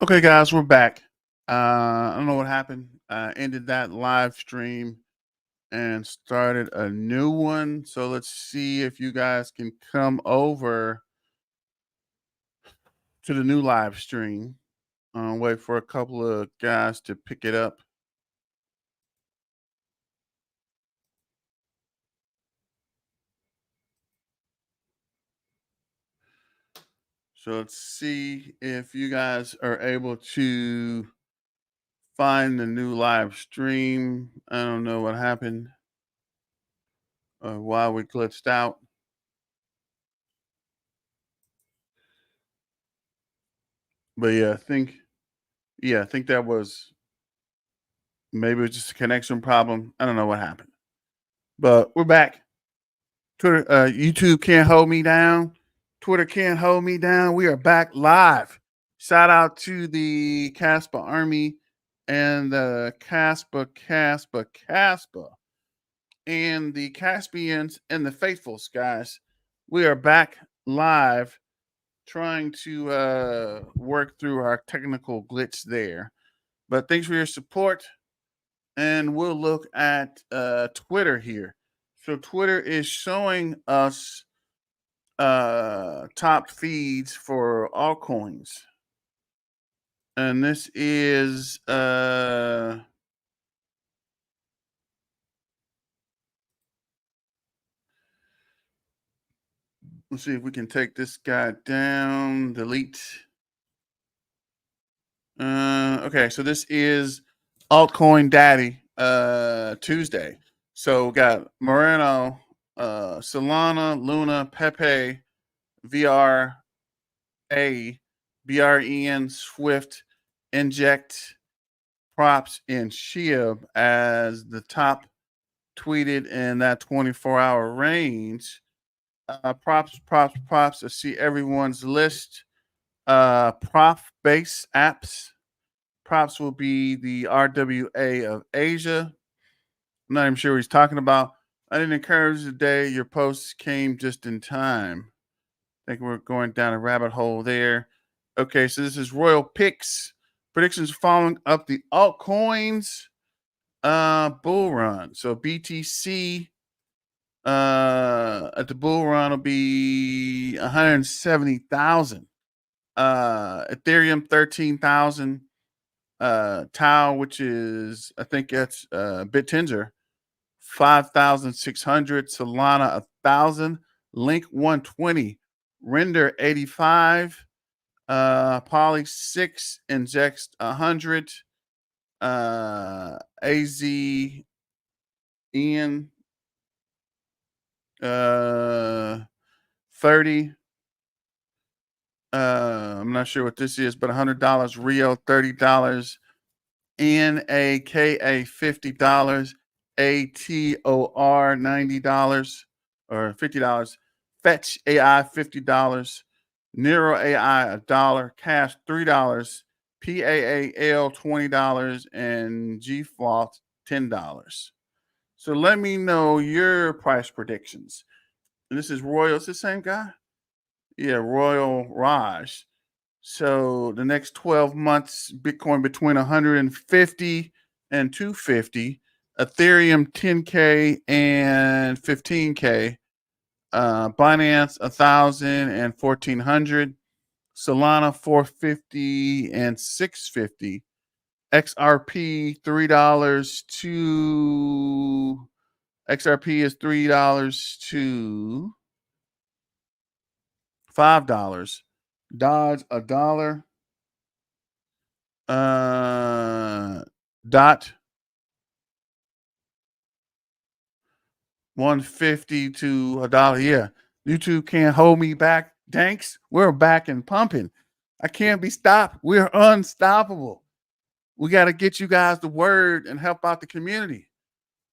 Okay, guys, we're back. I don't know what happened. Ended that live stream and started a new one. So let's see if you guys can come over to the new live stream. Wait for a couple of guys to pick it up. So let's see if you guys are able to find the new live stream. I don't know what happened or why we glitched out. But yeah, I think that was maybe it was just a connection problem. I don't know what happened. But we're back. Twitter, YouTube can't hold me down. Twitter can't hold me down. We are back live. Shout out to the Caspa Army and the Caspa, and the Caspians and the Faithfuls, guys. We are back live trying to work through our technical glitch there. But thanks for your support. And we'll look at Twitter here. So Twitter is showing us top feeds for altcoins, and this is let's see if we can take this guy down. Delete. Okay, so this is Altcoin Daddy Tuesday. So we got Moreno, Solana, Luna, Pepe, VRA, BREN, Swift, Inject, Props, and Shib as the top tweeted in that 24-hour range. Props. I see everyone's list. Prop base apps. Props will be the RWA of Asia. I'm not even sure what he's talking about. I didn't encourage today. Your posts came just in time. I think we're going down a rabbit hole there. Okay, so this is Royal Picks. Predictions following up the altcoins bull run. So BTC at the bull run will be 170,000. Ethereum 13,000. Tau, which is I think that's BitTenzer, 5,600. Solana 1,000. Link 120. Render 85. Poly 6. Inject 100. AZN 30. I'm not sure what this is, but $100. Rio $30. NAKA $50. ATOR $90 or $50. Fetch AI $50. Nero AI $1. Cash $3. PAAL $20 and GFloss $10. So let me know your price predictions. And this is Royal. It's the same guy? Yeah, Royal Raj. So the next 12 months, Bitcoin between 150 and 250, Ethereum 10K and 15K, Binance 1,000 and 1,400, Solana 450 and 650, XRP $3 to XRP is $3 to $5. Dodge $1. Dot 150 to $1. Yeah. YouTube can't hold me back. Thanks. We're back and pumping. I can't be stopped. We're unstoppable. We got to get you guys the word and help out the community.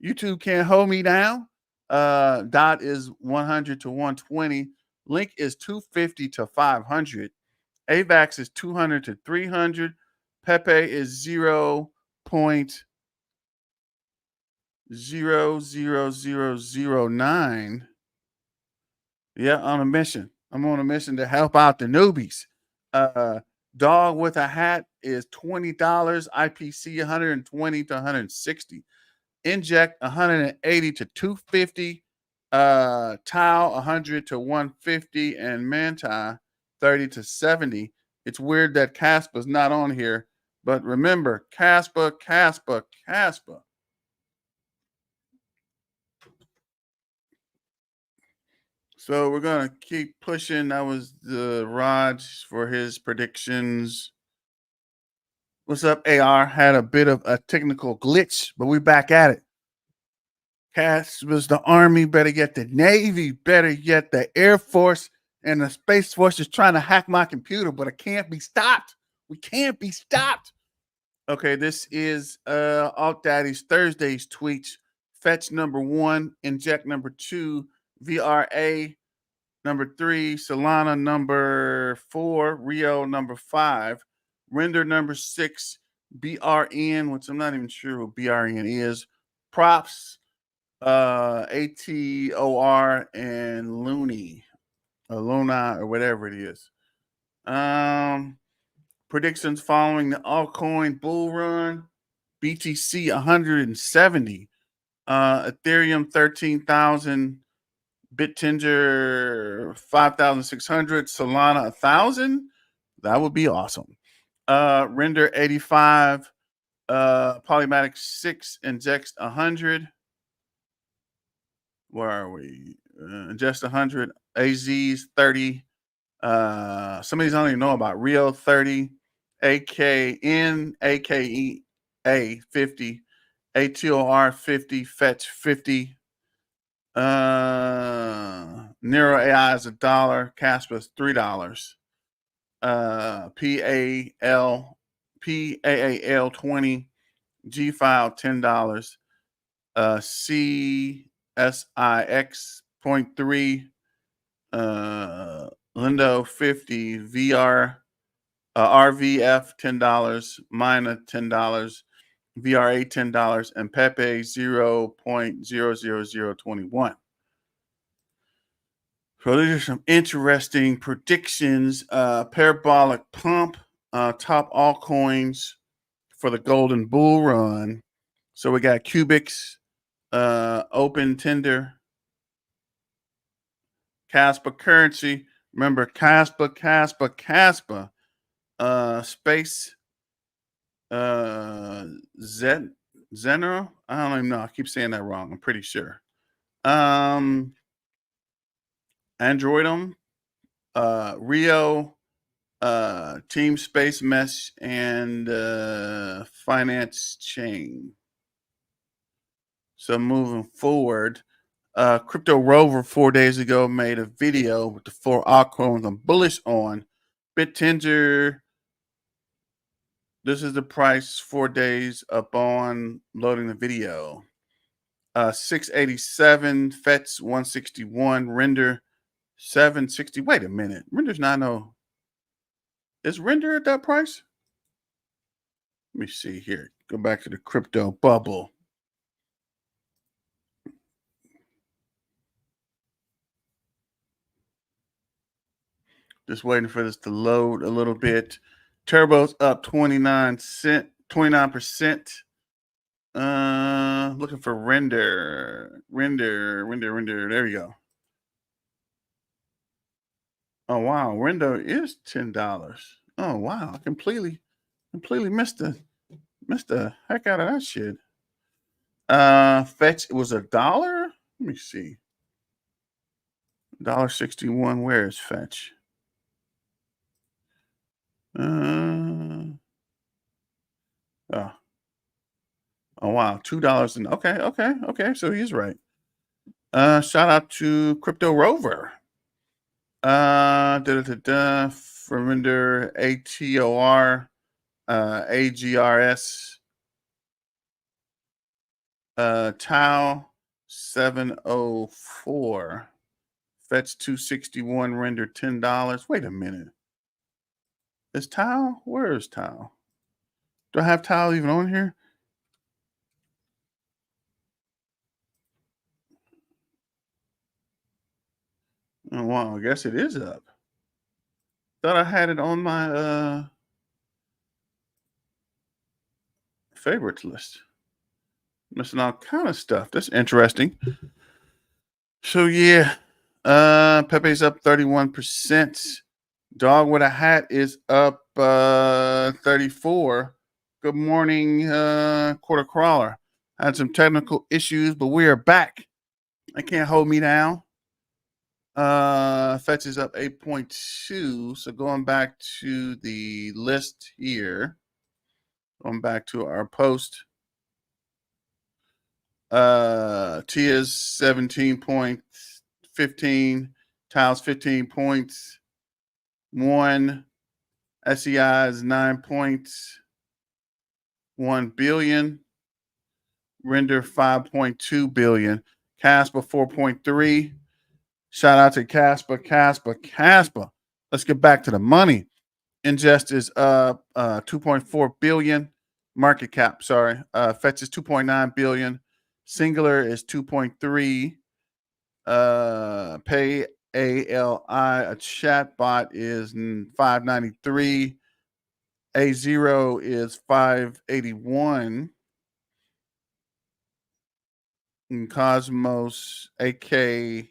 YouTube can't hold me down. Dot is 100 to 120. Link is 250 to 500. AVAX is 200 to 300. Pepe is 0.00009. Yeah, on a mission. I'm on a mission to help out the newbies. Dog with a hat is $20. IPC 120 to 160. Inject 180 to 250. Tau 100 to 150, and Manti 30 to 70. It's weird that Caspa's not on here, but remember, Caspa. So we're gonna keep pushing. That was the Raj for his predictions. What's up, AR? Had a bit of a technical glitch, but we're back at it. Cass was the Army, better yet the Navy, better yet the Air Force, and the Space Force is trying to hack my computer, but it can't be stopped. We can't be stopped. Okay, this is Alt Daddy's Thursday's tweets. Fetch number 1, inject number 2, VRA number 3, Solana number 4, Rio number 5, Render number 6, BRN, which I'm not even sure what BRN is, Props, ATOR, and Looney, or Luna, or whatever it is. Predictions following the altcoin bull run: BTC 170, Ethereum 13,000, BitTender 5,600, Solana 1,000. That would be awesome. Render 85, Polymatic 6, Inject 100. Where are we? Ingest 100, AZ's 30. Some of these I don't even know about. Rio 30, AKN, AKEA 50, ATOR 50, Fetch 50. Nero AI is $1, Caspa is $3. PAAL 20, G File $10. CSIX 0.3, Lindo 50, RVF $10, Mina $10, VRA $10, and Pepe 0.00021. So these are some interesting predictions. Parabolic pump, top altcoins for the golden bull run. So we got Cubics, Open Tender, Caspa Currency. Remember, Caspa, Space, Zenero. I don't even know. I keep saying that wrong. I'm pretty sure. Androidum, Rio, Team Space Mesh, and Finance Chain. So moving forward, Crypto Rover 4 days ago made a video with the 4 altcoins I'm bullish on. BitTender, this is the price 4 days upon loading the video. 687, Fetch 161, Render 760. Wait a minute. Render's not no. Is Render at that price? Let me see here. Go back to the crypto bubble. Just waiting for this to load a little bit. Turbo's up 29%. Looking for Render. There we go. Oh wow, Render is $10. Oh wow, I completely missed the heck out of that shit. Fetch was $1. Let me see. $1.61. Where is Fetch? Oh wow, $2 and okay. So he's right. Shout out to Crypto Rover. Render ATOR, AGRS, Tau 704, Fetch 261, Render $10. Wait a minute. Is Tau? Where is Tau? Do I have Tau even on here? Oh wow, I guess it is up. Thought I had it on my favorites list. Missing all kind of stuff. That's interesting. So yeah, Pepe's up 31%. Dog with a hat is up 34. Good morning, quarter crawler. Had some technical issues, but we are back. They can't hold me down. Fetch is up 8.2. So going back to the list here, going back to our post. Tia's 17.15, Tiles 15 points, 1 SEI is 9.1 billion, Render 5.2 billion, Casper 4.3. Shout out to Casper. Let's get back to the money. Ingest is up 2.4 billion. Market cap, sorry. Fetch is 2.9 billion. Singular is 2.3. Pay ALI, a chatbot, is 593. A0 is 581. And Cosmos, AKN,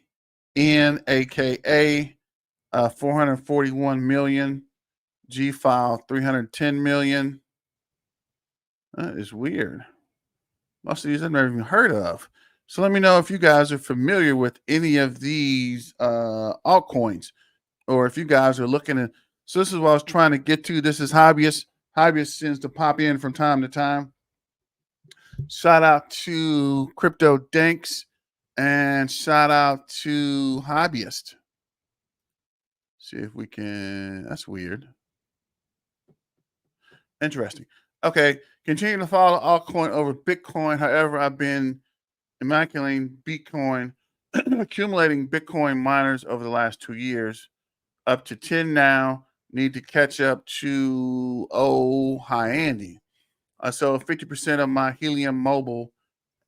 AKA, 441 million. G file 310 million. That is weird. Most of these I've never even heard of. So let me know if you guys are familiar with any of these altcoins, or if you guys are looking at. So this is what I was trying to get to. This is Hobbyist. Hobbyist tends to pop in from time to time. Shout out to Crypto Dinks and shout out to Hobbyist. See if we can. That's weird. Interesting. Okay, continue to follow altcoin over Bitcoin. However, I've been immaculating Bitcoin, accumulating Bitcoin miners over the last 2 years, up to 10 now. Need to catch up to High Andy. I sold 50% of my Helium Mobile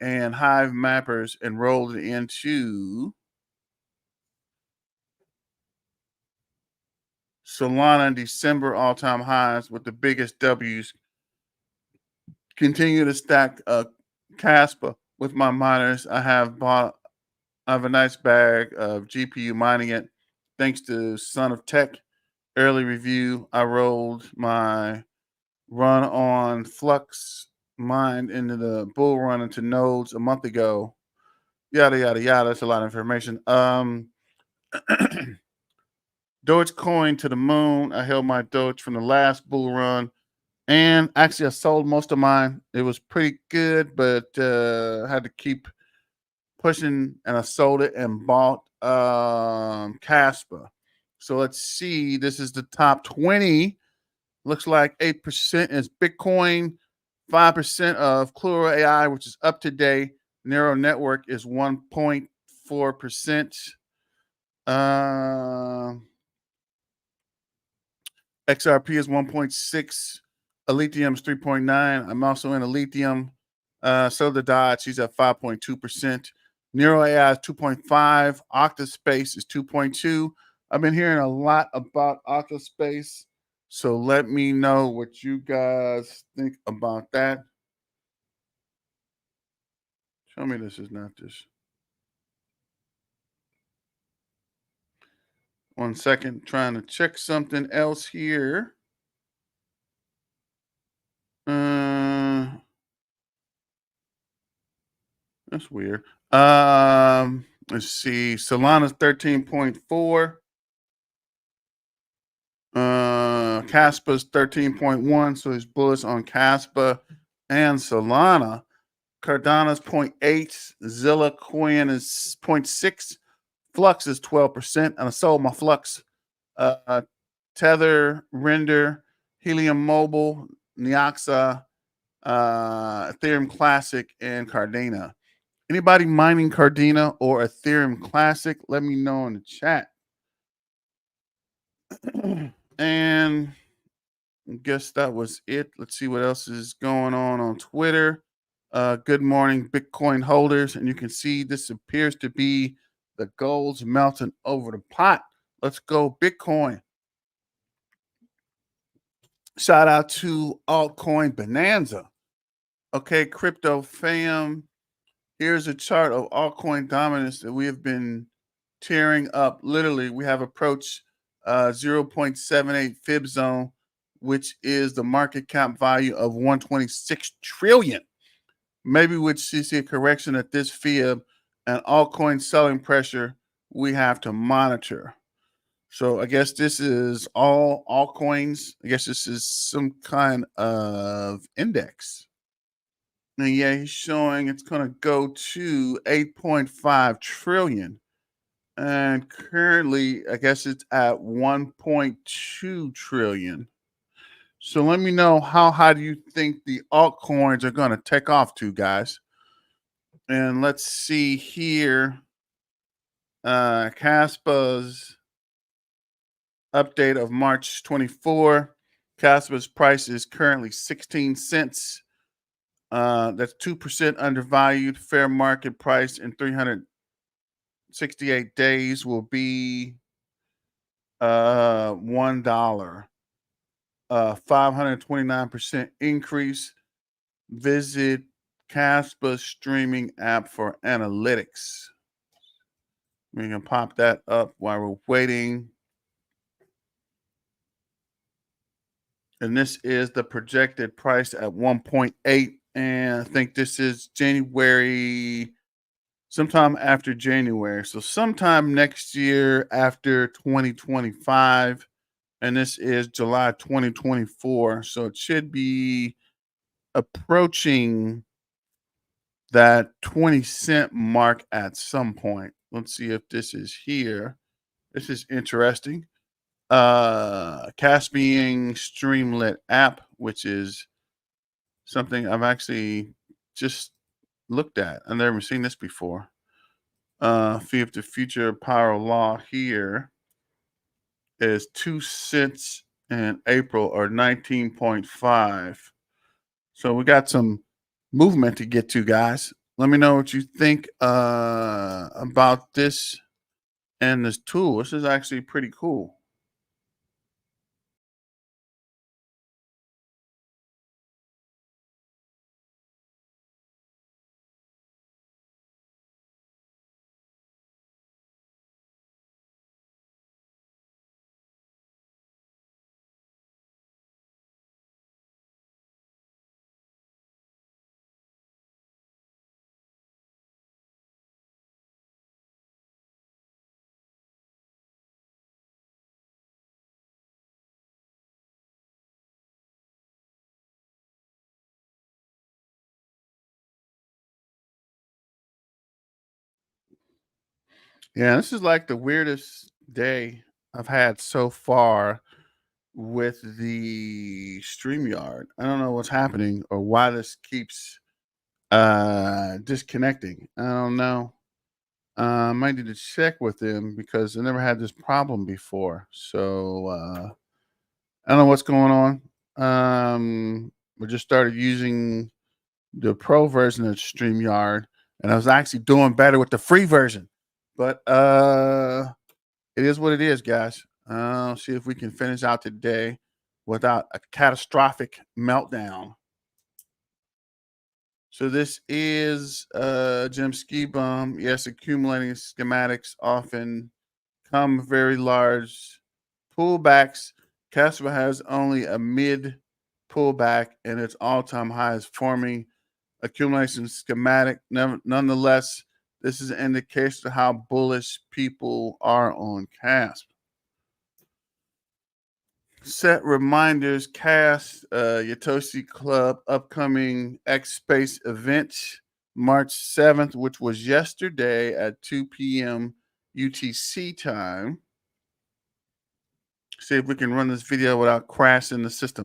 and Hive mappers enrolled into Solana in December, all-time highs with the biggest W's. Continue to stack Casper with my miners. I have a nice bag of GPU mining it. Thanks to Son of Tech. Early review. I rolled my run on Flux mined into the bull run into nodes a month ago. Yada yada yada. That's a lot of information. Dogecoin to the moon. I held my Doge from the last bull run. And actually, I sold most of mine. It was pretty good, but I had to keep pushing, and I sold it and bought Casper. So let's see. This is the top 20. Looks like 8% is Bitcoin, 5% of Clura AI, which is up to date. Neural Network is 1.4%. XRP is 1.6. Lithium is 3.9. I'm also in a lithium. So the Dodge, she's at 5.2%. Neural AI is 2.5. Octaspace is 2.2. I've been hearing a lot about Octaspace. So let me know what you guys think about that. Show me this is not this. 1 second, trying to check something else here. That's weird. Let's see. Solana's 13.4. Caspa's 13.1. So he's bullish on Caspa and Solana. Cardano's 0.8. Zilla Coin is 0.6. Flux is 12%. And I sold my Flux. Tether, Render, Helium Mobile, Neoxa, Ethereum Classic, and Cardano. Anybody mining Cardano or Ethereum Classic, let me know in the chat. And I guess that was it. Let's see what else is going on Twitter. Good morning, Bitcoin holders. And you can see this appears to be the gold's melting over the pot. Let's go, Bitcoin. Shout out to Altcoin Bonanza. Okay, crypto fam. Here's a chart of altcoin dominance that we have been tearing up. Literally, we have approached 0.78 fib zone, which is the market cap value of 126 trillion. Maybe we'd see a correction at this fib and altcoin selling pressure we have to monitor. So I guess this is all altcoins. I guess this is some kind of index. And yeah, he's showing it's going to go to 8.5 trillion. And currently, I guess it's at 1.2 trillion. So let me know, how high do you think the altcoins are going to take off to, guys? And let's see here. Caspa's update of March 24. Caspa's price is currently 16 cents. That's 2% undervalued. Fair market price in 368 days will be $1. 529% increase. Visit Caspa's streaming app for analytics. We can pop that up while we're waiting. And this is the projected price at 1.8. And I think this is January, sometime after January. So sometime next year after 2025. And this is July 2024. So it should be approaching that 20-cent mark at some point. Let's see if this is here. This is interesting. Caspian Streamlit app, which is something I've actually just looked at. I've never seen this before. Fee of the future power law here is 2 cents in April, or 19.5. So we got some movement to get to, guys. Let me know what you think about this and this tool. This is actually pretty cool. Yeah, this is like the weirdest day I've had so far with the StreamYard. I don't know what's happening or why this keeps disconnecting. I don't know. I might need to check with them because I never had this problem before. So I don't know what's going on. We just started using the pro version of StreamYard, and I was actually doing better with the free version. But it is what it is, guys. See if we can finish out today without a catastrophic meltdown. So this is Jim Ski Bum. Yes, accumulating schematics often come very large pullbacks. Casper has only a mid pullback, and its all-time high is forming accumulation schematic. Nonetheless, this is an indication of how bullish people are on CASP. Set reminders. Cast Yotoshi Club upcoming X Space event March 7th, which was yesterday at 2 p.m. UTC time. See if we can run this video without crashing the system.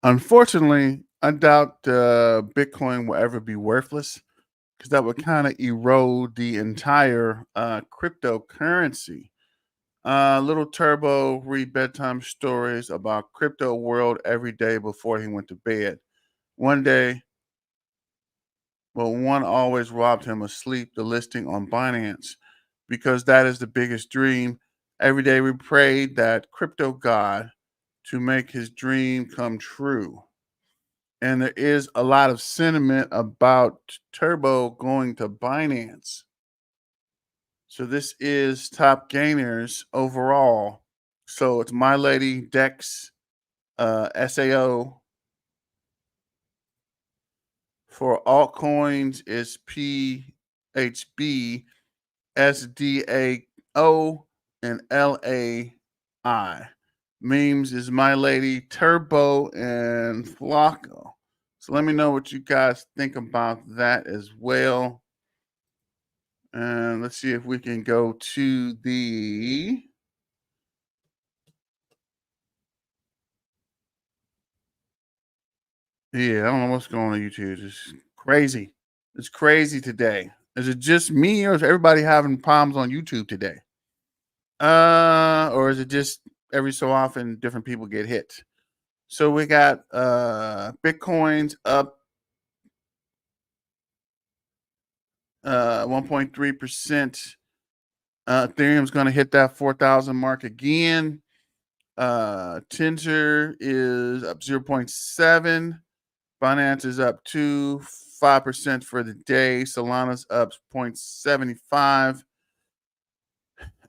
Unfortunately, I doubt Bitcoin will ever be worthless because that would kind of erode the entire cryptocurrency. Little Turbo read bedtime stories about crypto world every day before he went to bed. One day, well, one always robbed him of sleep, the listing on Binance, because that is the biggest dream. Every day we prayed that crypto God to make his dream come true. And there is a lot of sentiment about Turbo going to Binance. So this is top gainers overall. So it's My Lady, Dex, SAO. For altcoins is PHB, SDAO, and LAI. Memes is My Lady, Turbo, and Flocko. So let me know what you guys think about that as well. And let's see if we can go to the yeah, I don't know what's going on YouTube. It's crazy. It's crazy today. Is it just me or is everybody having problems on YouTube today? Or is it just every so often different people get hit? So we got Bitcoin's up 1.3%. Ethereum's gonna hit that 4,000 mark again. Tensor is up 0.7. Binance is up 5% for the day. Solana's up 0.75.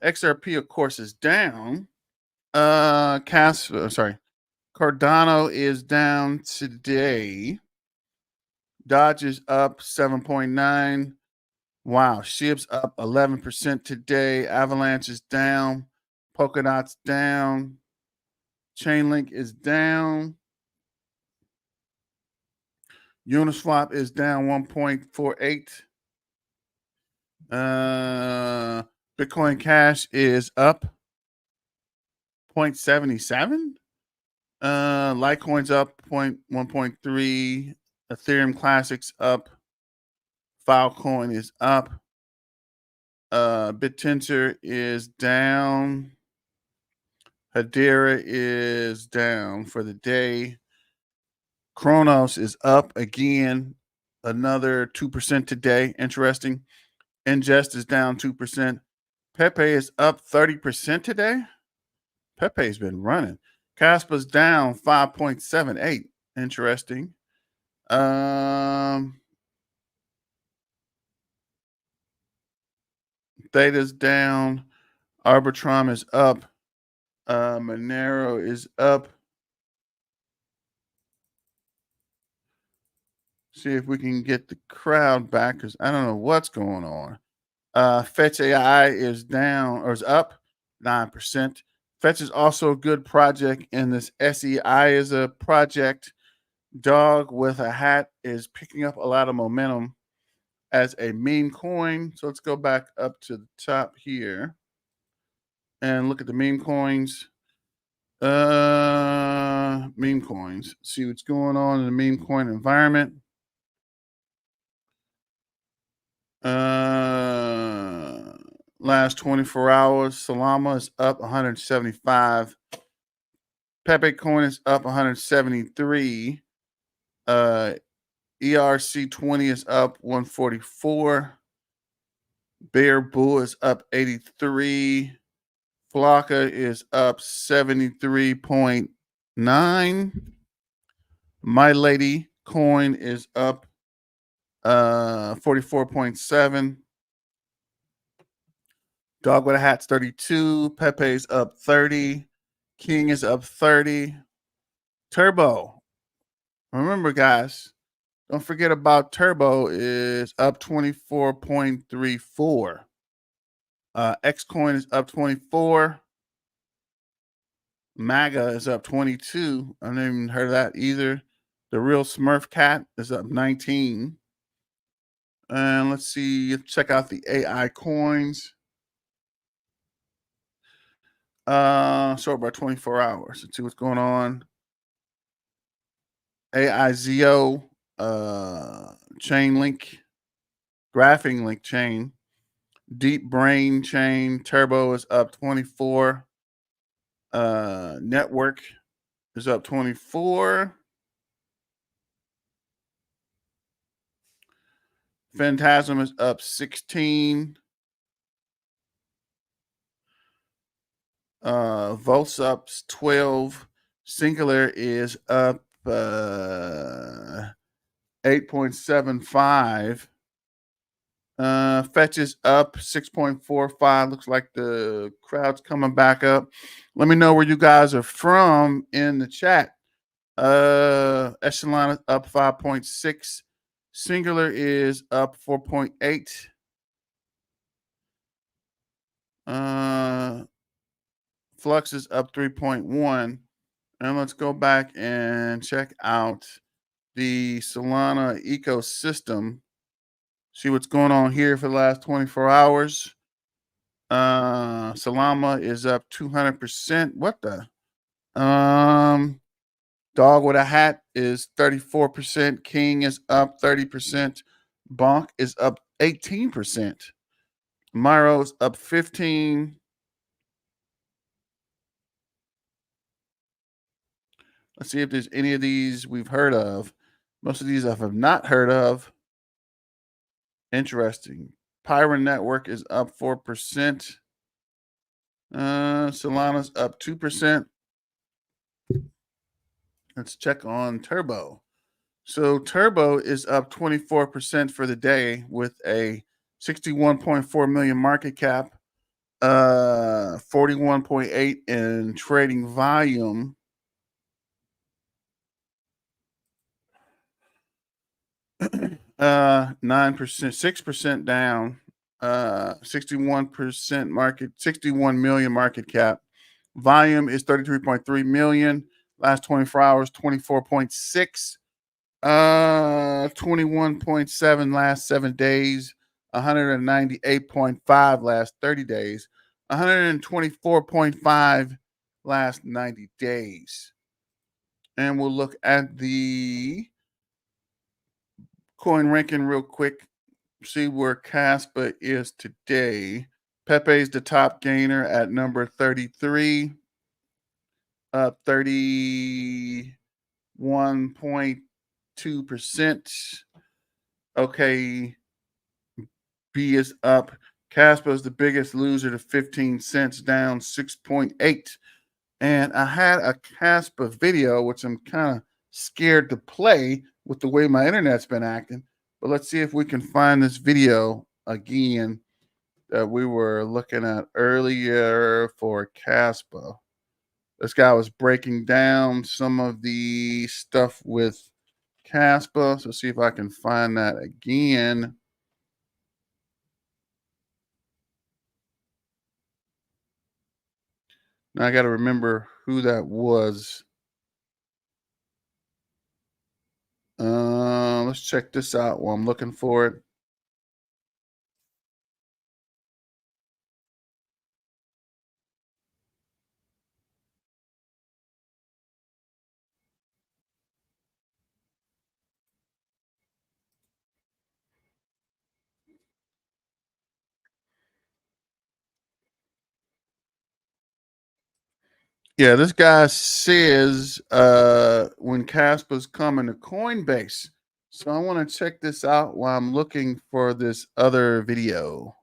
XRP, of course, is down. Cardano is down today. Dodge is up 7.9. Wow, SHIB's up 11% today. Avalanche is down. Polkadot's down. Chainlink is down. Uniswap is down 1.48. Bitcoin Cash is up 0.77. Litecoin's up 1.3. Ethereum Classics up. Filecoin is up. BitTensor is down. Hedera is down for the day. Kronos is up again, another 2% today. Interesting. Ingest is down 2%. Pepe is up 30% today. Pepe's been running. Caspa's down 5.78. Interesting. Theta's down. Arbitrum is up. Monero is up. See if we can get the crowd back because I don't know what's going on. Fetch AI is down or is up 9%. Fetch is also a good project, and this SEI is a project. Dog with a hat is picking up a lot of momentum as a meme coin. So let's go back up to the top here and look at the meme coins. Meme coins. See what's going on in the meme coin environment. Last 24 hours, Solana is up 175. Pepe coin is up 173. ERC20 is up 144. Bear Bull is up 83. Flocka is up 73.9. My Lady coin is up 44.7. Dog with a Hat's 32. Pepe's up 30. King is up 30. Turbo. Remember, guys, don't forget about Turbo is up 24.34. Xcoin is up 24. MAGA is up 22. I never even heard of that either. The Real Smurf Cat is up 19. And let's see, check out the AI coins. So about 24 hours. Let's see what's going on. AIZO chain link, graphing link chain. Deep Brain chain Turbo is up 24. Network is up 24. Phantasm is up 16. Volts up 12. Singular is up 8.75. Fetch is up 6.45. Looks like the crowd's coming back up. Let me know where you guys are from in the chat. Echelon is up 5.6. Singular is up 4.8. Flux is up 3.1. And let's go back and check out the Solana ecosystem. See what's going on here for the last 24 hours. Solana is up 200%. What the? Dog with a hat is 34%. King is up 30%. Bonk is up 18%. Myro's up 15. Let's see if there's any of these we've heard of. Most of these I have not heard of. Interesting. Pyron Network is up 4%. Solana's up 2%. Let's check on Turbo. So Turbo is up 24% for the day with a 61.4 million market cap, 41.8 in trading volume. 9%, 6% down, 61 million market cap. Volume is 33.3 million. Last 24 hours, 24.6. 21.7 last 7 days, 198.5 last 30 days, 124.5 last 90 days. And we'll look at the coin ranking real quick, see where Caspa is today. Pepe's the top gainer at number 33, up 31.2%. Okay, B is up. Caspa is the biggest loser to 15 cents, down 6.8. And I had a Caspa video, which I'm kind of scared to play with the way my internet's been acting. But let's see if we can find this video again that we were looking at earlier for Caspa. This guy was breaking down some of the stuff with Caspa. So see if I can find that again. Now I got to remember who that was. Let's check this out while I'm looking for it. Yeah, this guy says when Caspa's coming to Coinbase. So I want to check this out while I'm looking for this other video.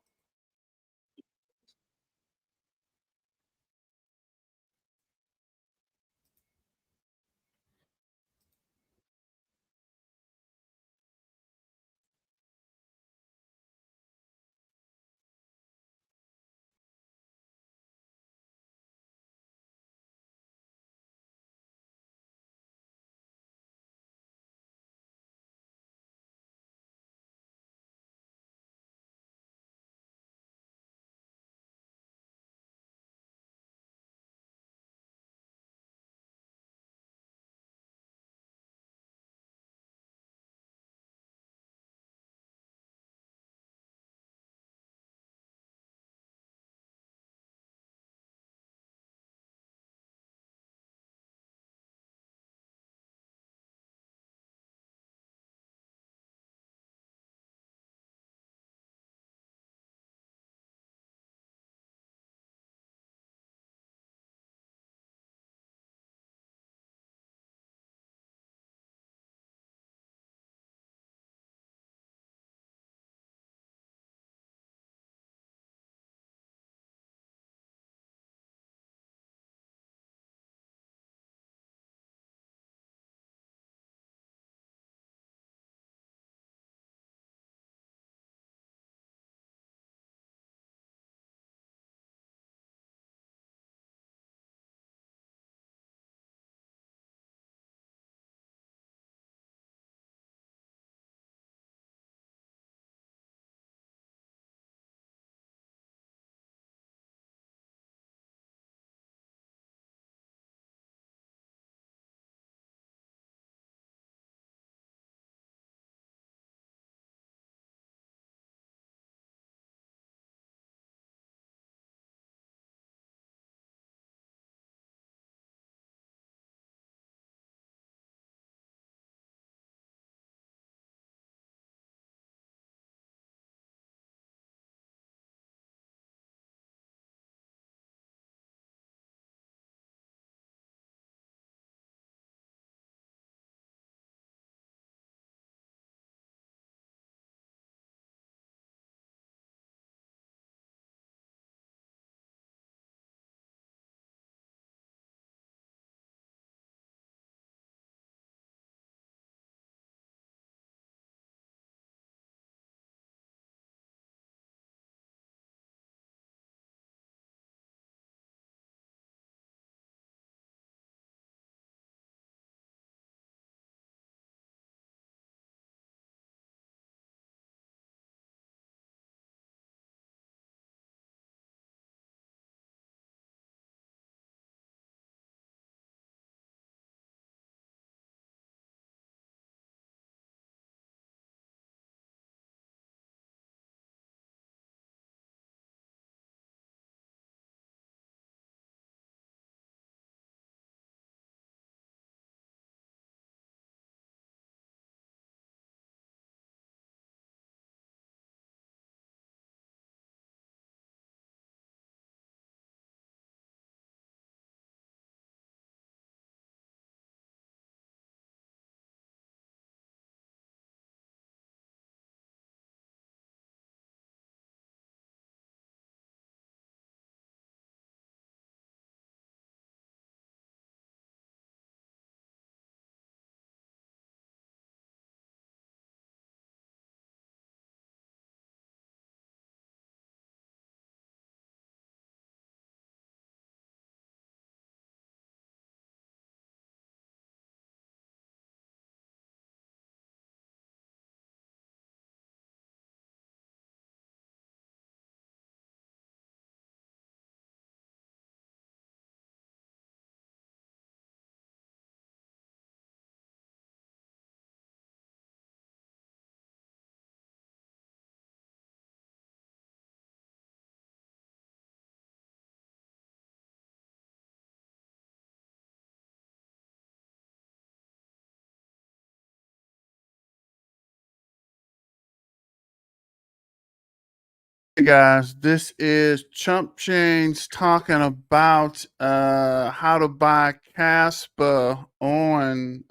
Hey guys, this is Chump Change talking about how to buy Caspa on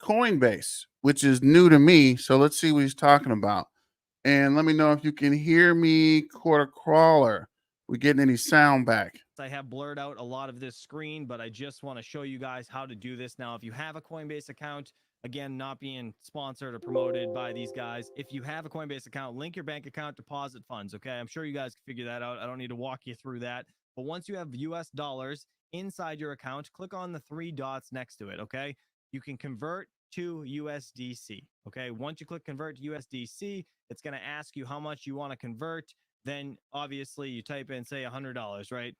Coinbase, which is new to me. So let's see what he's talking about. And let me know if you can hear me, quarter crawler. We getting any sound back? I have blurred out a lot of this screen, but I just want to show you guys how to do this. Now, if you have a Coinbase account, again, not being sponsored or promoted by these guys, if you have a Coinbase account, link your bank account, deposit funds, okay? I'm sure you guys can figure that out. I don't need to walk you through that. But once you have US dollars inside your account, click on the three dots next to it, okay? You can convert to USDC, okay? Once you click convert to USDC, it's going to ask you how much you want to convert. Then obviously you type in, say, $100, right?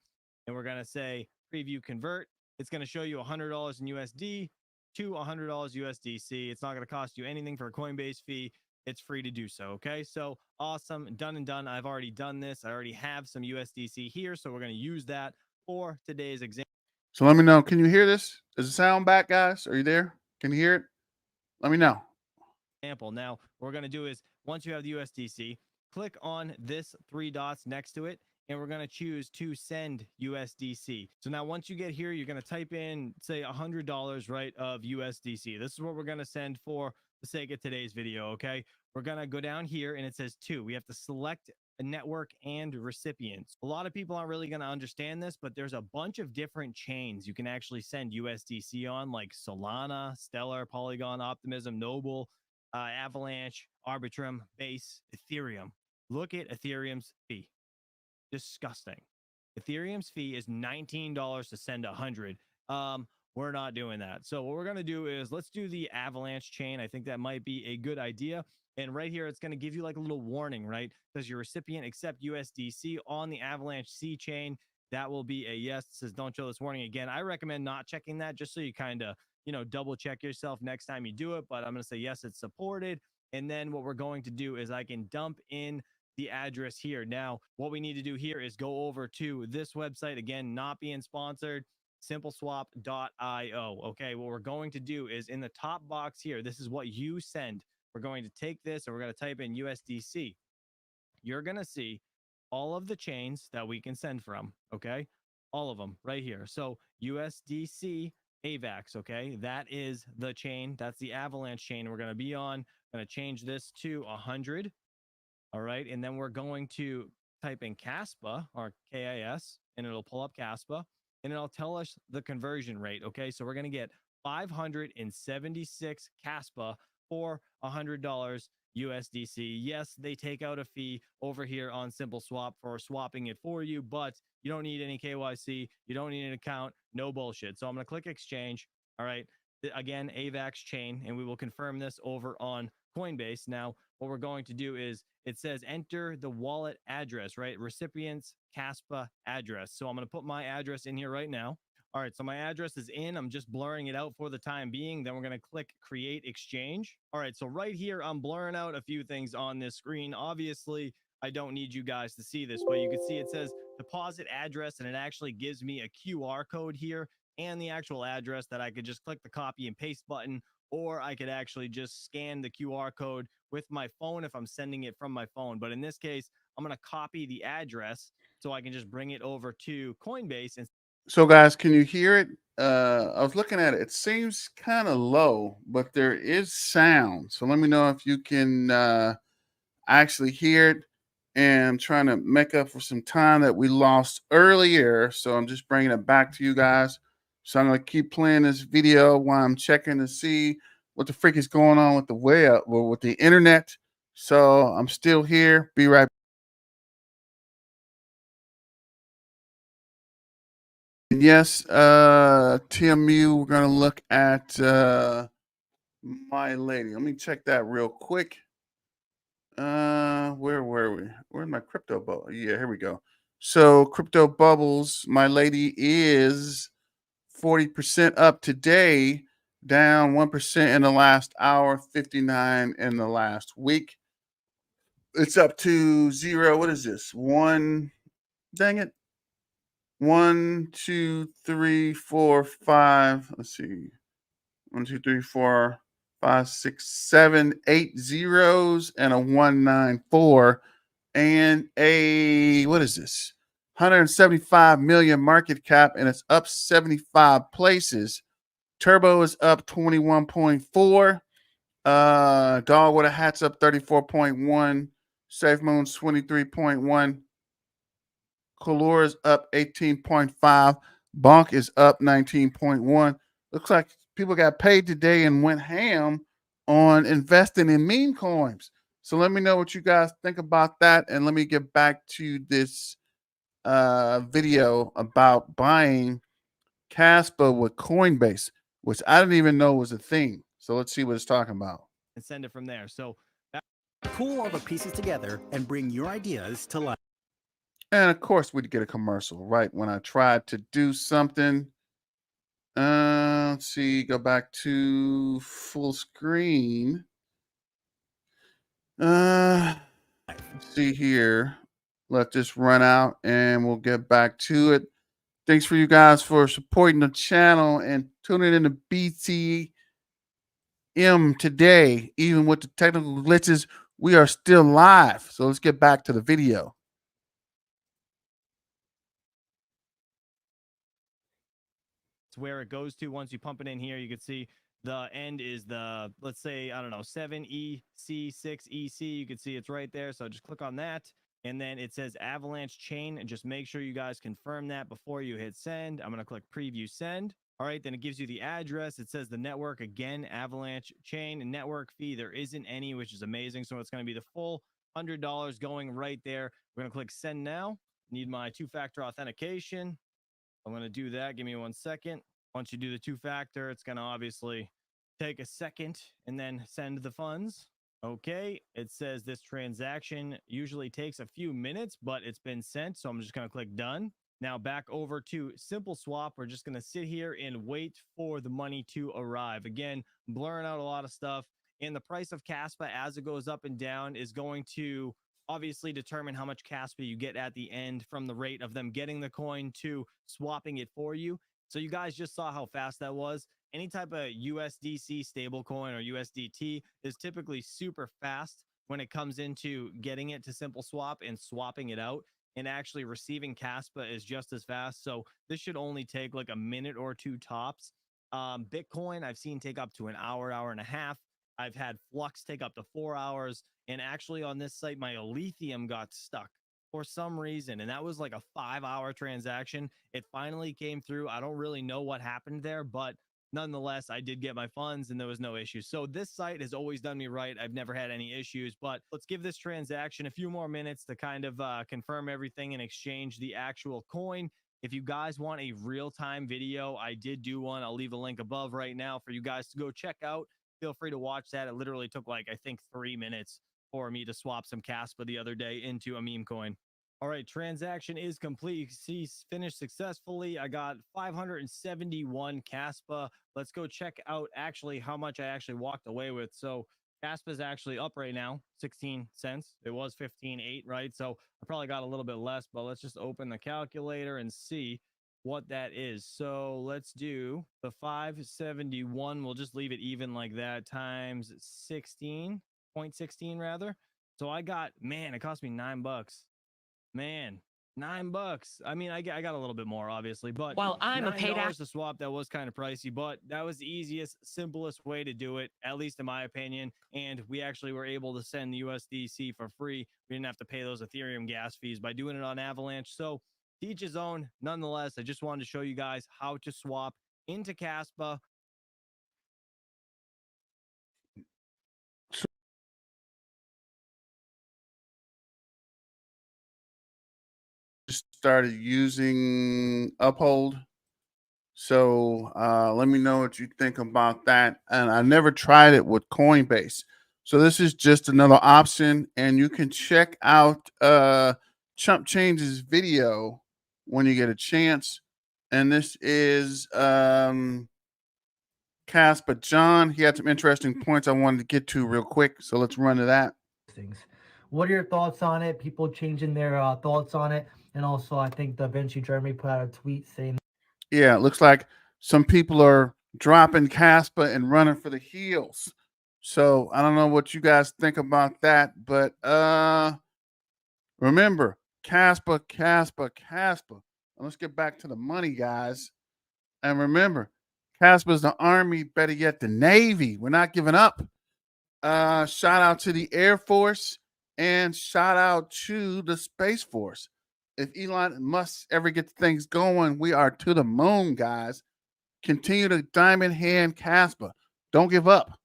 And we're going to say preview convert. It's going to show you $100 in USD to $100 USDC. It's not going to cost you anything for a Coinbase fee. It's free to do so. Okay. So awesome. Done and done. I've already done this. I already have some USDC here. So we're going to use that for today's example. So let me know. Can you hear this? Is the sound back, guys? Are you there? Can you hear it? Let me know. Now, what we're going to do is once you have the USDC, click on this three dots next to it, and we're going to choose to send USDC. So now once you get here, you're going to type in, say, $100, right, of USDC. This is what we're going to send for the sake of today's video, okay? We're going to go down here, and it says to. We have to select a network and recipients. A lot of people aren't really going to understand this, but there's a bunch of different chains you can actually send USDC on, like Solana, Stellar, Polygon, Optimism, Noble, Avalanche, Arbitrum, Base, Ethereum. Look at Ethereum's fee. Disgusting. Ethereum's fee is $19 to send 100. We're not doing that. So what we're going to do is let's do the Avalanche chain. I think that might be a good idea. And right here, it's going to give you like a little warning, right? Does your recipient accept USDC on the Avalanche C chain? That will be a yes. It says don't show this warning again. I recommend not checking that just so you kind of, double check yourself next time you do it. But I'm going to say yes, it's supported. And then what we're going to do is I can dump in the address here. Now, what we need to do here is go over to this website. Again, not being sponsored, simpleswap.io. Okay, what we're going to do is in the top box here, this is what you send. We're going to take this and we're going to type in USDC. You're going to see all of the chains that we can send from, okay? All of them right here. So USDC AVAX, okay? That is the chain. That's the Avalanche chain we're going to be on. I'm going to change this to 100. All right. And then we're going to type in Caspa or KIS, and it'll pull up Caspa and it'll tell us the conversion rate. Okay. So we're going to get 576 Caspa for $100 USDC. Yes, they take out a fee over here on Simple Swap for swapping it for you, but you don't need any KYC. You don't need an account. No bullshit. So I'm going to click exchange. All right. Again, AVAX chain, and we will confirm this over on Coinbase. Now, what we're going to do is it says enter the wallet address, right? Recipient's Caspa address. So I'm going to put my address in here right now. All right, so my address is in. I'm just blurring it out for the time being. Then we're going to click create exchange. All right, so right here, I'm blurring out a few things on this screen. Obviously, I don't need you guys to see this, but you can see it says deposit address, and it actually gives me a QR code here and the actual address that I could just click the copy and paste button, or I could actually just scan the QR code with my phone if I'm sending it from my phone. But in this case, I'm going to copy the address so I can just bring it over to Coinbase. And So guys, can you hear it? I was looking at it. It seems kind of low, but there is sound. So let me know if you can actually hear it. And I'm trying to make up for some time that we lost earlier. So I'm just bringing it back to you guys. So I'm going to keep playing this video while I'm checking to see what the freak is going on with the web or with the internet. So I'm still here. Be right back. Yes, TMU, we're going to look at My Lady. Let me check that real quick. Where were we? Where's my crypto bubble? Yeah, here we go. So crypto bubbles, My Lady is 40% up today, down 1% in the last hour, 59 in the last week. It's up to zero. What is this? One, dang it. 1, 2, 3, 4, 5. Let's see. 1, 2, 3, 4. 5, 6, 7, 8 zeros and a 194 and a, what is this? 175 million market cap, and it's up 75 places. Turbo is up 21.4. Dog with a Hat's up 34.1. Safe Moon's 23.1. Color is up 18.5. Bonk is up 19.1. Looks like people got paid today and went ham on investing in meme coins. So let me know what you guys think about that, and let me get back to this video about buying Caspa with Coinbase, which I didn't even know was a thing. So let's see what it's talking about. And send it from there. So pull all the pieces together and bring your ideas to life. And of course, we'd get a commercial right when I tried to do something. Let's see, go back to full screen. Let's see here. Let this run out and we'll get back to it. Thanks for you guys for supporting the channel and tuning in to BTM today. Even with the technical glitches, we are still live. So let's get back to the video. it's where it goes to once you pump it in here. You can see the end is the, let's say, I don't know, 7EC6EC. You can see it's right there. So just click on that. And then it says Avalanche Chain, and just make sure you guys confirm that before you hit send. I'm going to click preview send. All right, then it gives you the address. It says the network again, Avalanche Chain, and network fee. There isn't any, which is amazing. So it's going to be the full $100 going right there. We're going to click send now. Need my two-factor authentication. I'm going to do that. Give me 1 second. Once you do the two-factor, it's going to obviously take a second and then send the funds. Okay, it says this transaction usually takes a few minutes, but it's been sent. So I'm just going to click done. Now back over to Simple Swap. We're just going to sit here and wait for the money to arrive. Again, blurring out a lot of stuff. And the price of Caspa as it goes up and down is going to obviously determine how much Caspa you get at the end from the rate of them getting the coin to swapping it for you. So you guys just saw how fast that was. Any type of USDC stablecoin or USDT is typically super fast when it comes into getting it to Simple Swap and swapping it out. And actually receiving Caspa is just as fast. So this should only take like a minute or two tops. Bitcoin, I've seen take up to an hour, hour and a half. I've had Flux take up to 4 hours. And actually on this site, my Lithium got stuck for some reason. And that was like a 5-hour transaction. It finally came through. I don't really know what happened there, but nonetheless, I did get my funds and there was no issue. So this site has always done me right. I've never had any issues, but let's give this transaction a few more minutes to kind of confirm everything and exchange the actual coin. If you guys want a real-time video, I did do one. I'll leave a link above right now for you guys to go check out. Feel free to watch that. It literally took like, I think 3 minutes for me to swap some Caspa the other day into a meme coin. All right, transaction is complete. You can see finished successfully. I got 571 Caspa. Let's go check out actually how much I actually walked away with. So Caspa is actually up right now, 16 cents. It was 15.8, right? So I probably got a little bit less, but let's just open the calculator and see what that is. So let's do the 571. We'll just leave it even like that times 16.16 rather. So I got, man, it cost me $9. Man, $9. I mean, I got a little bit more, obviously, but well, I'm a paid $9 to swap. That was kind of pricey, but that was the easiest, simplest way to do it, at least in my opinion. And we actually were able to send the USDC for free. We didn't have to pay those Ethereum gas fees by doing it on Avalanche. So to each his own. Nonetheless, I just wanted to show you guys how to swap into Caspa. Started using Uphold. So let me know what you think about that. And I never tried it with Coinbase. So this is just another option. And you can check out Chump Change's video when you get a chance. And this is Caspa John. He had some interesting points I wanted to get to real quick. So let's run to that. What are your thoughts on it? People changing their thoughts on it. And also, I think Da Vinci Jeremy put out a tweet saying, yeah, it looks like some people are dropping Caspa and running for the hills. So I don't know what you guys think about that, but remember, Casper. Let's get back to the money, guys. And remember, Casper's the Army, better yet, the Navy. We're not giving up. Shout out to the Air Force and shout out to the Space Force. If Elon Musk ever gets things going, we are to the moon, guys. Continue to diamond hand Casper. Don't give up.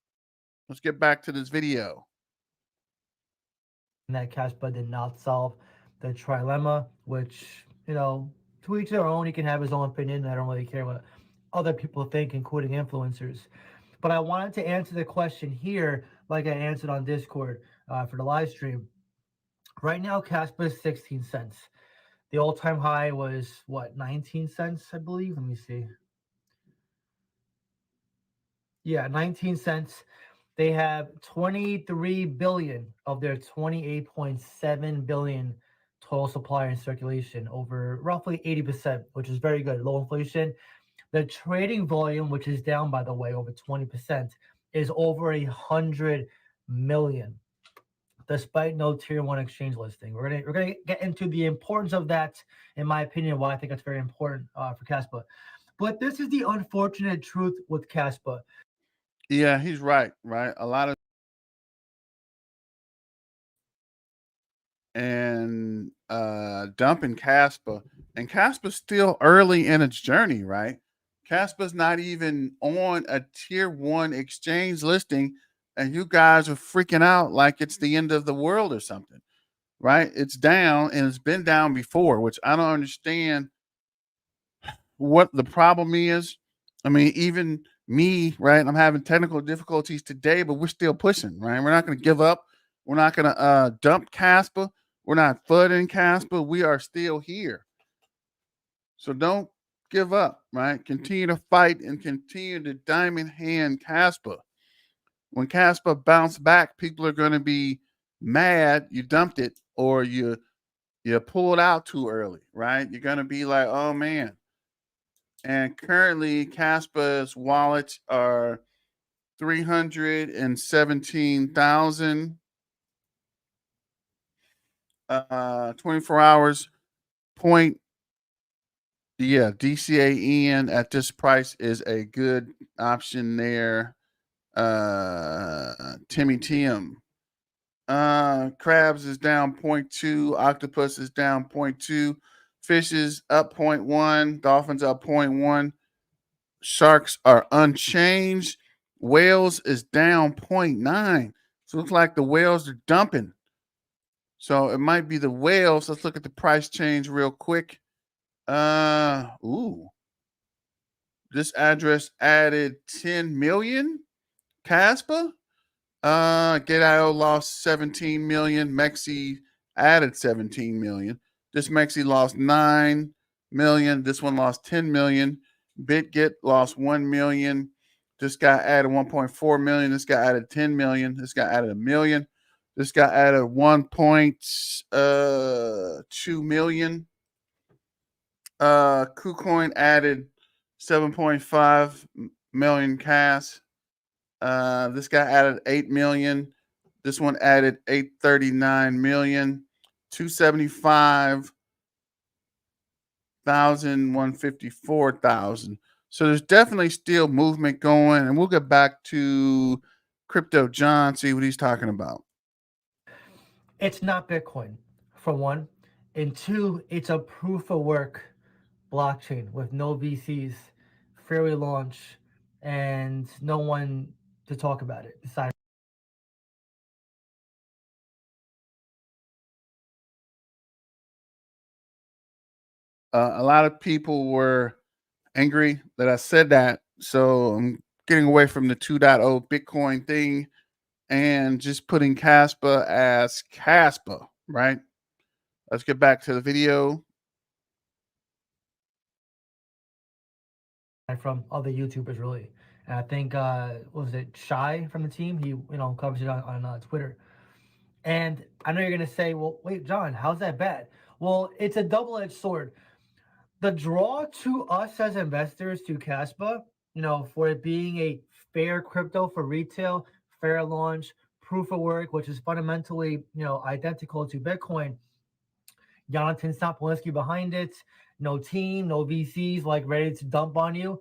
Let's get back to this video. And that Casper did not solve the trilemma, which, to each their own. He can have his own opinion. I don't really care what other people think, including influencers. But I wanted to answer the question here, like I answered on Discord for the live stream. Right now, Casper is 16 cents. The all-time high was, what, 19 cents, I believe? Let me see. Yeah, 19 cents. They have 23 billion of their 28.7 billion total supply in circulation, over roughly 80%, which is very good. Low inflation. The trading volume, which is down, by the way, over 20%, is over 100 million, despite no tier one exchange listing. We're gonna get into the importance of that, in my opinion, why I think it's very important for Casper. But this is the unfortunate truth with Casper. Yeah, he's right. A lot of and dumping Casper. And Casper's still early in its journey, right? Casper's not even on a tier one exchange listing, and you guys are freaking out like it's the end of the world or something, right? It's down and it's been down before, which I don't understand what the problem is. I mean, even me, right? I'm having technical difficulties today, but we're still pushing, right? We're not going to give up. We're not going to dump Casper. We're not flooding Casper. We are still here. So don't give up, right? Continue to fight and continue to diamond hand Casper. When Casper bounce back, people are going to be mad you dumped it or you pulled out too early, right? You're going to be like, oh man. And currently, Casper's wallets are 317,000. 24 hours point. Yeah, DCAN at this price is a good option there. Timmy Tim. Crabs is down 0.2. Octopus is down 0.2. Fishes up 0.1. Dolphins up 0.1. Sharks are unchanged. Whales is down 0.9. So it looks like the whales are dumping. So it might be the whales. Let's look at the price change real quick. This address added 10 million. Casper. GetIO lost 17 million. Mexi added 17 million. This Mexi lost 9 million. This one lost 10 million. BitGet lost 1 million. This guy added 1.4 million. This guy added 10 million. This guy added a million. This guy added 1.2 million. KuCoin added 7.5 million cash. This guy added 8 million. This one added 839 million. 275,000, 154,000. So there's definitely still movement going, and we'll get back to Crypto John, see what he's talking about. It's not Bitcoin, for one. And two, it's a proof of work blockchain with no VCs, fairly launch, and no one to talk about it besides. A lot of people were angry that I said that. So I'm getting away from the 2.0 Bitcoin thing and just putting Casper as Casper, right? Let's get back to the video. From other YouTubers, really. And I think, what was it, Shy from the team? He, covers it on Twitter. And I know you're going to say, well, wait, John, how's that bad? Well, it's a double-edged sword. The draw to us as investors to Casper, for it being a fair crypto for retail, fair launch, proof of work, which is fundamentally, identical to Bitcoin. Jonathan Sapolinski behind it, no team, no VCs like ready to dump on you.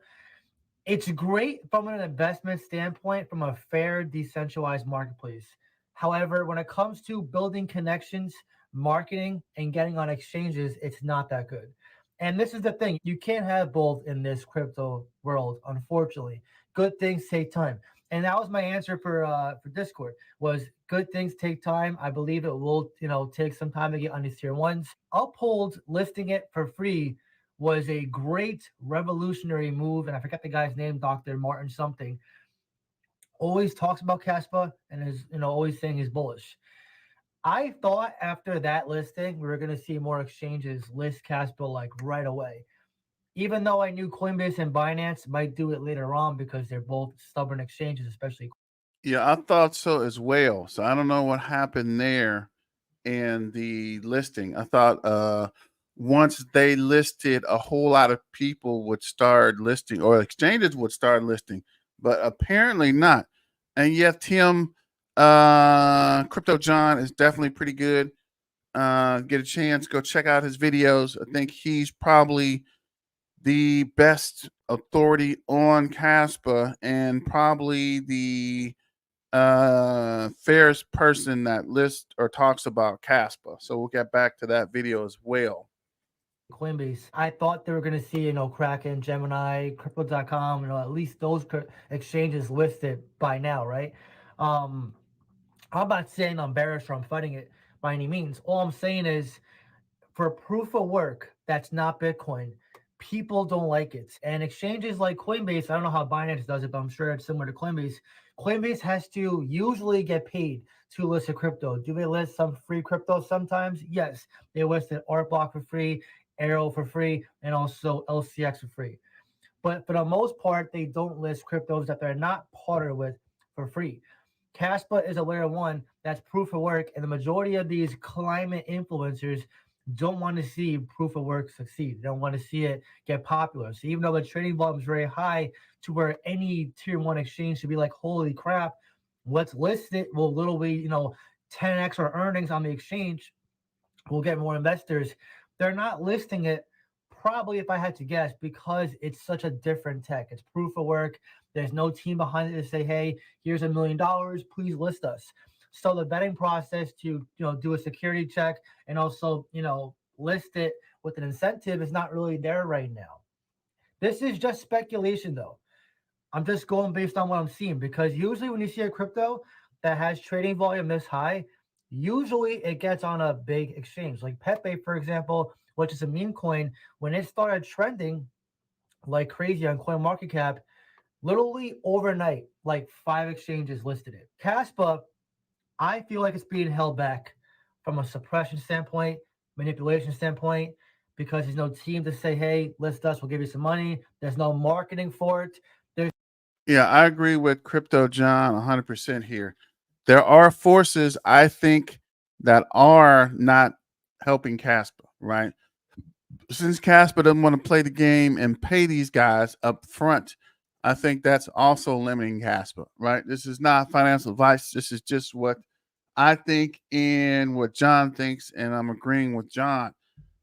It's great from an investment standpoint, from a fair, decentralized marketplace. However, when it comes to building connections, marketing, and getting on exchanges, it's not that good. And this is the thing, you can't have both in this crypto world, unfortunately. Good things take time. And that was my answer for Discord, was good things take time. I believe it will, take some time to get on these tier ones. Uphold listing it for free was a great revolutionary move, and I forget the guy's name, Dr. Martin something. Always talks about Caspa and is always saying he's bullish. I thought after that listing we were going to see more exchanges list Caspa like right away. Even though I knew Coinbase and Binance might do it later on because they're both stubborn exchanges, especially. Yeah, I thought so as well. So I don't know what happened there in the listing. I thought once they listed, a whole lot of people would start listing, or exchanges would start listing, but apparently not. And yet, Tim, Crypto John is definitely pretty good. Get a chance, go check out his videos. I think he's probably the best authority on Caspa and probably the fairest person that lists or talks about Caspa. So we'll get back to that video as well. Coinbase. I thought they were going to see, Kraken, Gemini, Crypto.com, at least those exchanges listed by now, right? I'm not saying I'm bearish or I'm fighting it by any means. All I'm saying is, for proof of work that's not Bitcoin, people don't like it. And exchanges like Coinbase, I don't know how Binance does it, but I'm sure it's similar to Coinbase. Coinbase has to usually get paid to list a crypto. Do they list some free crypto sometimes? Yes. They listed Artblock for free, Arrow for free, and also LCX for free. But for the most part, they don't list cryptos that they're not partnered with for free. Caspa is a layer one that's proof of work, and the majority of these climate influencers don't want to see proof of work succeed. They don't want to see it get popular. So even though the trading volume is very high to where any tier one exchange should be like, holy crap, let's list it. We'll literally, 10x our earnings on the exchange. We'll get more investors. They're not listing it, probably, if I had to guess, because it's such a different tech. It's proof of work. There's no team behind it to say, hey, here's $1 million, please list us. So the vetting process to do a security check and also list it with an incentive is not really there right now. This is just speculation, though. I'm just going based on what I'm seeing, because usually when you see a crypto that has trading volume this high, usually it gets on a big exchange. Like Pepe, for example, which is a meme coin, when it started trending like crazy on CoinMarketCap, literally overnight, like 5 exchanges listed it. Caspa, I feel like it's being held back from a suppression standpoint, manipulation standpoint, because there's no team to say, hey, list us, we'll give you some money. There's no marketing for it. Yeah, I agree with Crypto John 100% here. There are forces, I think, that are not helping Caspa, right? Since Caspa doesn't want to play the game and pay these guys up front, I think that's also limiting Caspa, right? This is not financial advice. This is just what I think and what John thinks, and I'm agreeing with John.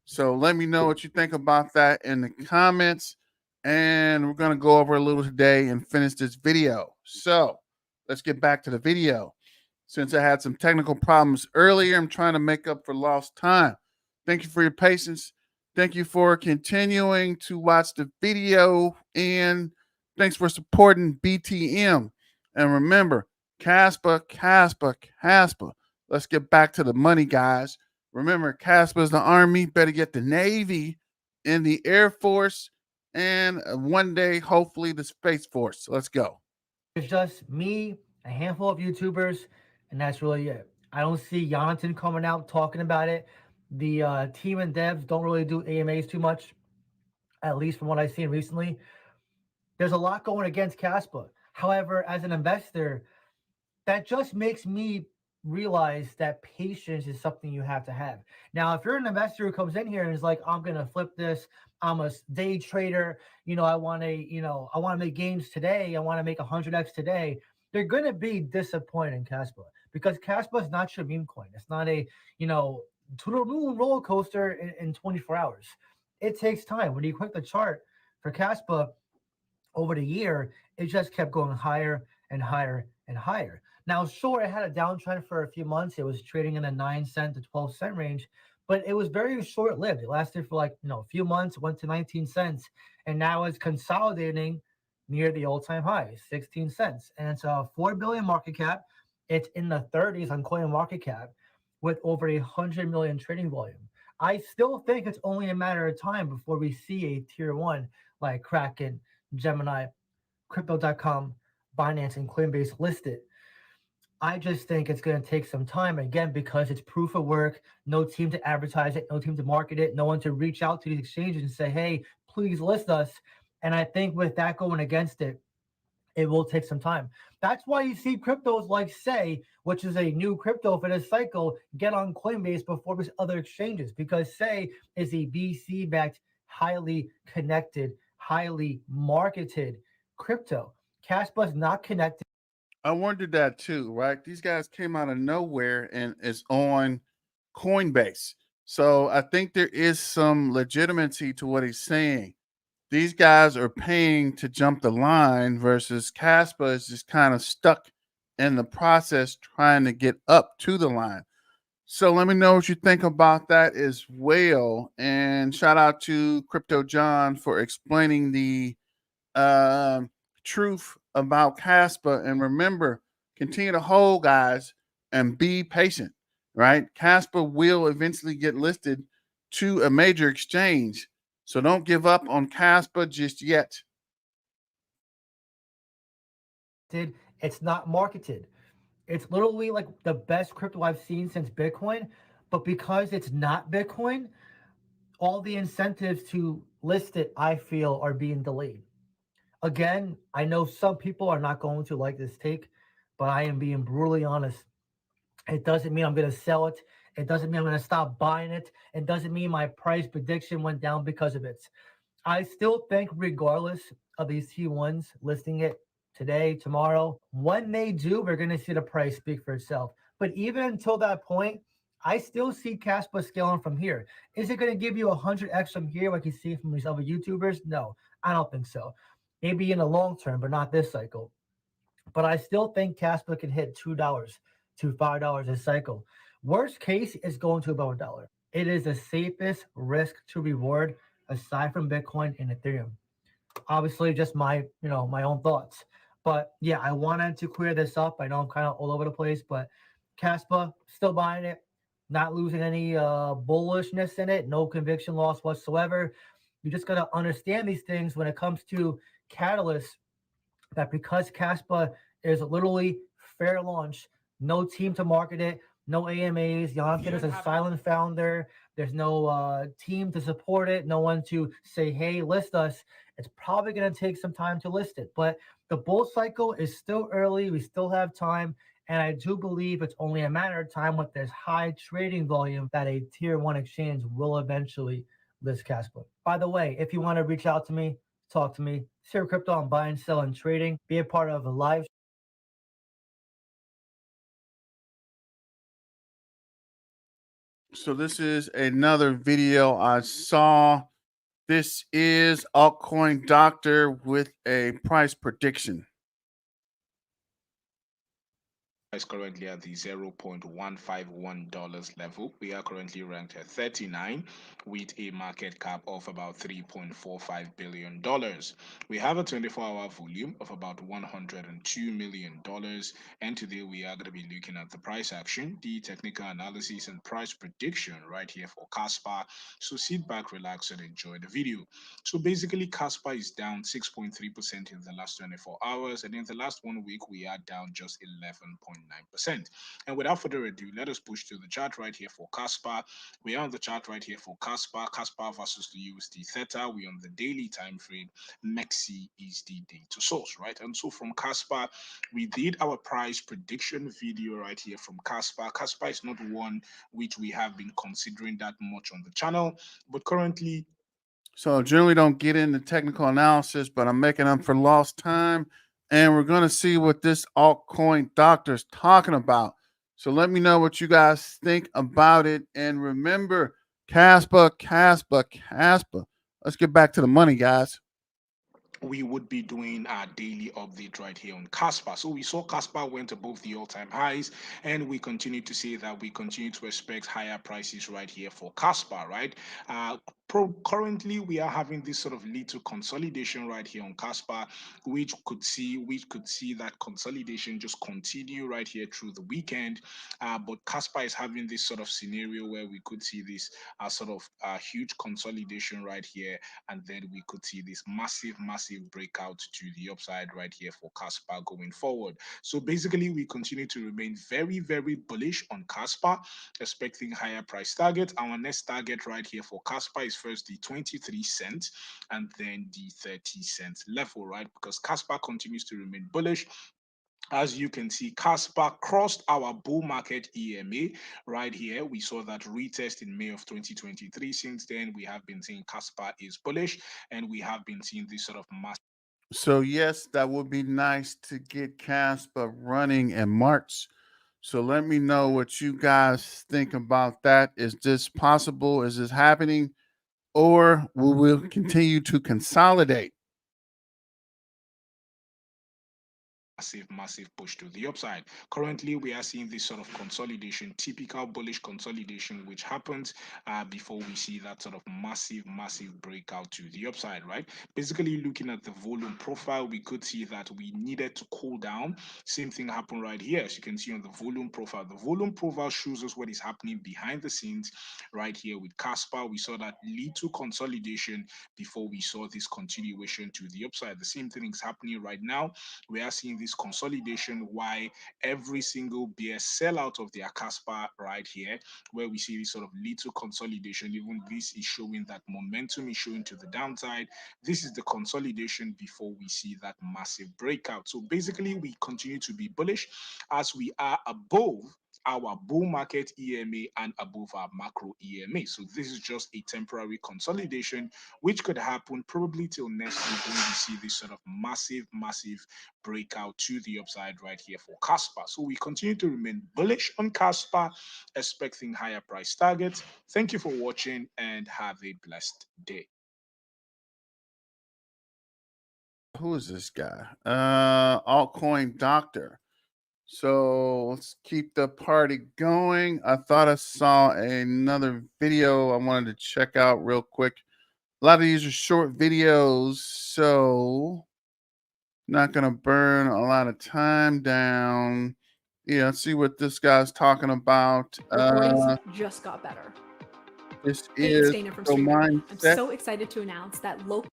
So let me know what you think about that in the comments. And we're going to go over a little today and finish this video. So let's get back to the video. Since I had some technical problems earlier, I'm trying to make up for lost time. Thank you for your patience. Thank you for continuing to watch the video. And thanks for supporting BTM. And remember, Caspa. Let's get back to the money, guys. Remember, Caspa is the Army. Better get the Navy and the Air Force, and one day, hopefully, the Space Force. Let's go. It's just me, a handful of YouTubers, and that's really it. I don't see Jonathan coming out talking about it. The team and devs don't really do AMAs too much, at least from what I've seen recently. There's a lot going against Caspa. However, as an investor, that just makes me realize that patience is something you have to have. Now, if you're an investor who comes in here and is like, I'm going to flip this, I'm a day trader, I want to make gains today, I want to make 100x today, they're going to be disappointed in Caspa because Caspa is not your meme coin. It's not a, to the moon roller coaster in 24 hours. It takes time. When you click the chart for Caspa over the year, it just kept going higher and higher and higher. Now, sure, it had a downtrend for a few months. It was trading in the 9 cent to 12 cent range, but it was very short lived. It lasted for like, a few months, went to 19 cents, and now it's consolidating near the all time high, 16 cents. And it's a 4 billion market cap. It's in the 30s on coin market cap with over 100 million trading volume. I still think it's only a matter of time before we see a tier one like Kraken, Gemini, Crypto.com, Binance, and Coinbase listed. I just think it's going to take some time again because it's proof of work. No team to advertise it, no team to market it, no one to reach out to these exchanges and say, hey, please list us. And I think with that going against it, it will take some time. That's why you see cryptos like Say, which is a new crypto for this cycle, get on Coinbase before these other exchanges because Say is a VC backed, highly connected, highly marketed crypto. Caspa is not connected. I wondered that too, right? These guys came out of nowhere and is on Coinbase. So I think there is some legitimacy to what he's saying. These guys are paying to jump the line versus Caspa is just kind of stuck in the process trying to get up to the line. So let me know what you think about that as well. And shout out to Crypto John for explaining the um, truth about Caspa. And remember, continue to hold, guys, and be patient, right? Caspa will eventually get listed to a major exchange. So don't give up on Caspa just yet. It's not marketed. It's literally like the best crypto I've seen since Bitcoin. But because it's not Bitcoin, all the incentives to list it, I feel, are being delayed. Again, I know some people are not going to like this take, but I am being brutally honest. It doesn't mean I'm going to sell it. It doesn't mean I'm going to stop buying it. It doesn't mean my price prediction went down because of it. I still think, regardless of these T1s listing it today, tomorrow, when they do, we're going to see the price speak for itself. But even until that point, I still see Caspa scaling from here. Is it going to give you 100x from here, like you see from these other YouTubers? No, I don't think so. Maybe in the long term, but not this cycle. But I still think Caspa can hit $2 to $5 a cycle. Worst case is going to about $1. It is the safest risk to reward aside from Bitcoin and Ethereum. Obviously, just my own thoughts. But yeah, I wanted to clear this up. I know I'm kind of all over the place, but Caspa, still buying it, not losing any bullishness in it, no conviction loss whatsoever. You just gotta understand these things when it comes to catalysts, that because Caspa is literally fair launch, no team to market it, no AMAs. Jonathan is a silent founder. There's no team to support it, no one to say, hey, list us. It's probably going to take some time to list it. But the bull cycle is still early. We still have time. And I do believe it's only a matter of time with this high trading volume that a tier one exchange will eventually list Caspa. By the way, if you want to reach out to me, talk to me. Share crypto on buying, selling, trading. Be a part of a live. So this is another video I saw. This is Altcoin Doctor with a price prediction. Is currently at the $0.151 level. We are currently ranked at 39 with a market cap of about $3.45 billion. We have a 24-hour volume of about $102 million. And today we are going to be looking at the price action, the technical analysis, and price prediction right here for Caspa. So sit back, relax, and enjoy the video. So basically, Caspa is down 6.3% in the last 24 hours. And in the last 1 week, we are down just 11.9%. And without further ado, let us push to the chart right here for Caspa. We are on the chart right here for Caspa versus the USD Theta. We are on the daily time frame. MEXC is the data source, right? And so from Caspa, we did our price prediction video right here from Caspa. Caspa is not one which we have been considering that much on the channel, but currently. So generally don't get into technical analysis, but I'm making up for lost time. and we're going to see what this altcoin doctor is talking about. So let me know what you guys think about it. And remember, Caspa. Let's get back to the money, guys. We would be doing our daily update right here on Casper. So we saw Casper went above the all-time highs, and we continue to say that we continue to expect higher prices right here for Casper, right? Currently, we are having this sort of little consolidation right here on Casper, which could see that consolidation just continue right here through the weekend. But Casper is having this sort of scenario where we could see this sort of huge consolidation right here, and then we could see this massive breakout to the upside right here for Casper going forward. So basically, we continue to remain very, very bullish on Casper, expecting higher price target. Our next target right here for Casper is first the 23 cents and then the 30 cents level, right? Because Casper continues to remain bullish. As you can see, Casper crossed our bull market EMA right here. We saw that retest in May of 2023. Since then, we have been seeing Casper is bullish, and we have been seeing this sort of mass. So yes, that would be nice to get Caspa running in March. So let me know what you guys think about that. Is this possible? Is this happening? Or will we continue to consolidate? Massive push to the upside. Currently, we are seeing this sort of consolidation, typical bullish consolidation, which happens before we see that sort of massive breakout to the upside, right? Basically, looking at the volume profile, we could see that we needed to cool down. Same thing happened right here. As you can see on the volume profile, the volume profile shows us what is happening behind the scenes right here with Casper. We saw that little consolidation before we saw this continuation to the upside. The same thing is happening right now. We are seeing this consolidation, why every single bear sell out of their Casper right here, where we see this sort of little consolidation. Even this is showing that momentum is showing to the downside. This is the consolidation before we see that massive breakout. So basically, we continue to be bullish as we are above our bull market EMA and above our macro EMA. So this is just a temporary consolidation, which could happen probably till next week when we see this sort of massive breakout to the upside right here for Casper. So we continue to remain bullish on Casper, expecting higher price targets. Thank you for watching and have a blessed day. Who is this guy? Altcoin doctor. So let's keep the party going. I thought I saw another video I wanted to check out real quick. A lot of these are short videos, so not gonna burn a lot of time down. Yeah, let's see what this guy's talking about. Recordings just got better. This Hey, is it's Dana from the Streamer. I'm mindset. so excited to announce that local.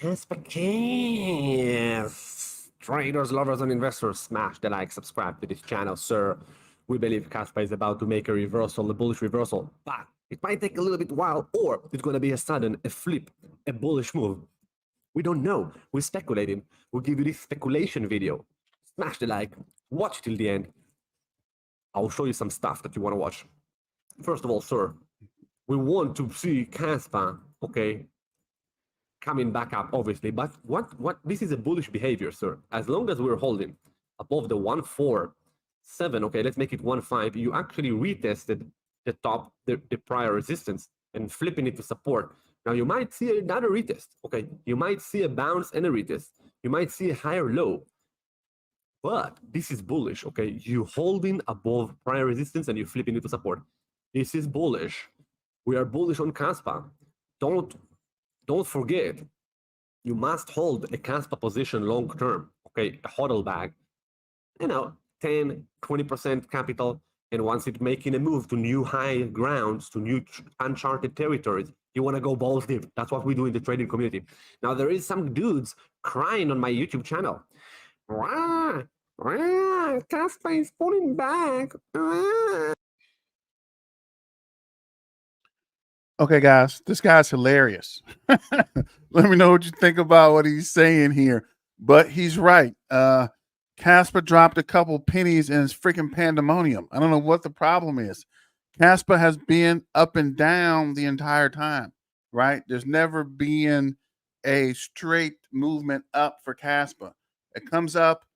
Yes. Traders, lovers, and investors, smash the like, subscribe to this channel, sir. We believe Casper is about to make a reversal, a bullish reversal, but it might take a little bit while, or it's going to be a sudden, a flip, a bullish move. We don't know. We're speculating. We'll give you this speculation video. Smash the like, watch till the end. I'll show you some stuff that you want to watch. First of all, sir, we want to see Casper, okay, coming back up, obviously, but what this is a bullish behavior, sir. As long as we're holding above the 147, okay, let's make it 15. You actually retested the top, the prior resistance, and flipping it to support. Now you might see another retest, okay. You might see a bounce and a retest. You might see a higher low, but this is bullish, okay. You holding above prior resistance and you flipping it to support. This is bullish. We are bullish on Casper. Don't forget, you must hold a Casper position long term, okay, a hodl bag, 10, 20% capital, and once it's making a move to new high grounds, to new uncharted territories, you want to go balls deep. That's what we do in the trading community. Now, there is some dudes crying on my YouTube channel. Casper is pulling back. Okay, guys, this guy's hilarious. Let me know what you think about what he's saying here. But he's right. Casper dropped a couple pennies and it's freaking pandemonium. I don't know what the problem is. Casper has been up and down the entire time. right? There's never been a straight movement up for Caspa. It comes up,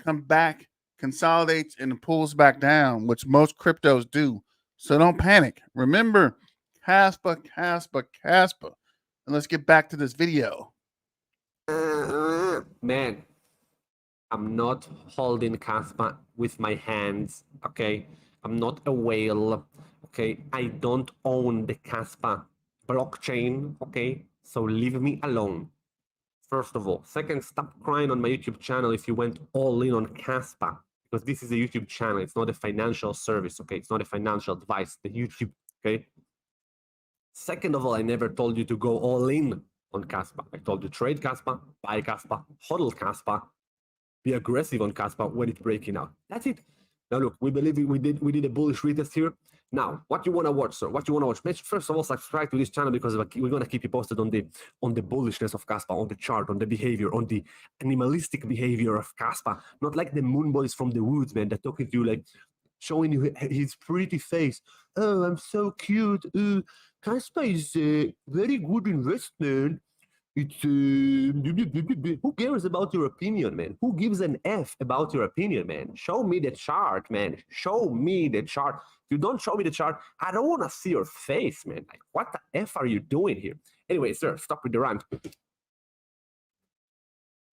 come back, consolidates, and pulls back down, which most cryptos do. So don't panic. Remember, Caspa, Caspa, Caspa. And let's get back to this video. Man, I'm not holding Caspa with my hands, okay? I'm not a whale, okay? I don't own the Caspa blockchain, okay? So leave me alone. First of all. Second, stop crying on my YouTube channel if you went all in on Caspa, because this is a YouTube channel. It's not a financial service, okay? It's not a financial advice, the YouTube, okay? Second of all, I never told you to go all in on Caspa. I told you trade Caspa, buy Caspa, hodl Caspa, be aggressive on Caspa when it's breaking out. That's it. Now look, we believe we did a bullish retest here. Now, what you want to watch, sir? What you want to watch? First of all, subscribe to this channel because we're gonna keep you posted on the bullishness of Caspa, on the chart, on the behavior, on the animalistic behavior of Caspa. Not like the moon boys from the woods, man, that talking to you like showing you his pretty face. Oh, I'm so cute. Caspa is a very good investment. It's who cares about your opinion, man? Who gives an F about your opinion, man? Show me the chart, man. Show me the chart. If you don't show me the chart, I don't want to see your face, man. Like, what the F are you doing here? Anyway, sir, stop with the rant.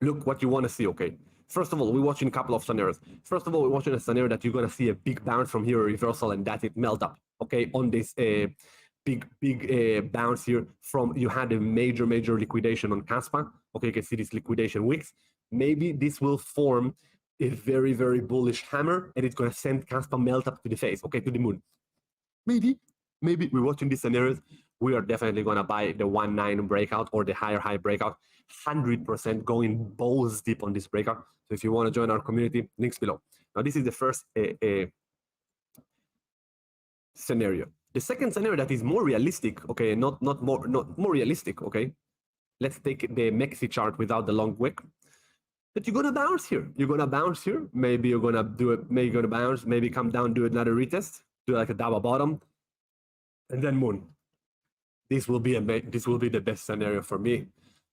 Look what you want to see, okay? First of all, we're watching a couple of scenarios. First of all, we're watching a scenario that you're going to see a big bounce from here, a reversal, and that it melt up, okay, on this big bounce here from, you had a major liquidation on Caspa. Okay, you can see this liquidation wicks. Maybe this will form a very bullish hammer, and it's going to send Caspa melt up to the face, okay, to the moon. Maybe we're watching these scenarios. We are definitely going to buy the 1.9 breakout or the higher breakout, 100% going balls deep on this breakout. So if you want to join our community, links below. Now this is the first scenario. The second scenario that is more realistic, okay, not more realistic, okay. Let's take the Mexi chart without the long wick. But you're gonna bounce here. You're gonna bounce here. Maybe you're gonna do it. Maybe you're gonna bounce. Maybe come down, do another retest, do like a double bottom, and then moon. This will be the best scenario for me,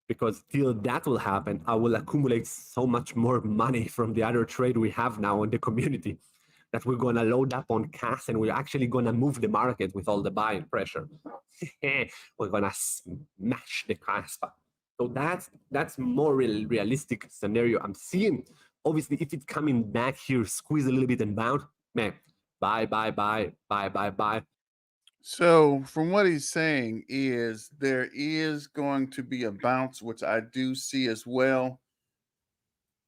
because till that will happen, I will accumulate so much more money from the other trade we have now in the community, that we're going to load up on cash, and we're actually going to move the market with all the buying pressure. We're going to smash the Caspa. So that's more realistic scenario I'm seeing. Obviously, if it's coming back here, squeeze a little bit and bounce, man, buy. So from what he's saying is there is going to be a bounce, which I do see as well.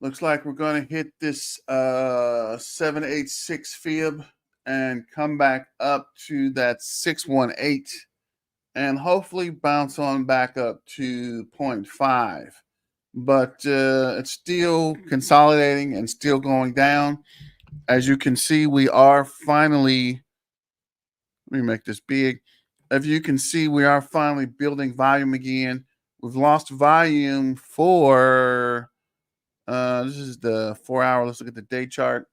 Looks like we're going to hit this 786 fib and come back up to that 618 and hopefully bounce on back up to 0.5. But it's still consolidating and still going down. As you can see, we are finally, let me make this big. As you can see, we are finally building volume again. We've lost volume for this is the 4 hour. Let's look at the day chart.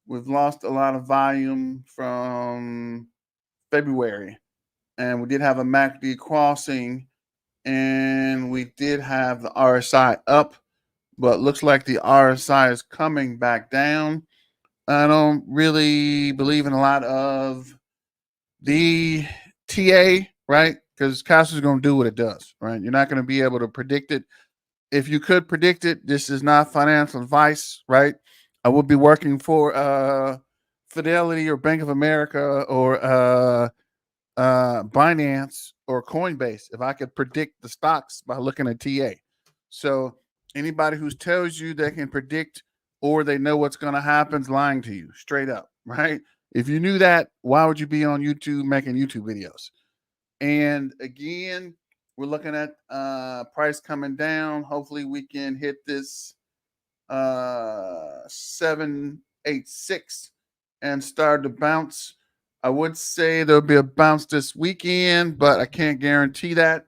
We've lost a lot of volume from February, and we did have a MACD crossing, and we did have the RSI up, but looks like the RSI is coming back down. I don't really believe in a lot of the TA, right? Because Caspa's going to do what it does, right? You're not going to be able to predict it. If you could predict it, this is not financial advice, right? I would be working for Fidelity or Bank of America or Binance or Coinbase if I could predict the stocks by looking at TA. So anybody who tells you they can predict or they know what's going to happen is lying to you, straight up, right? If you knew that, why would you be on YouTube making YouTube videos? And again, we're looking at price coming down. Hopefully we can hit this 786 and start to bounce. I would say there'll be a bounce this weekend, but I can't guarantee that.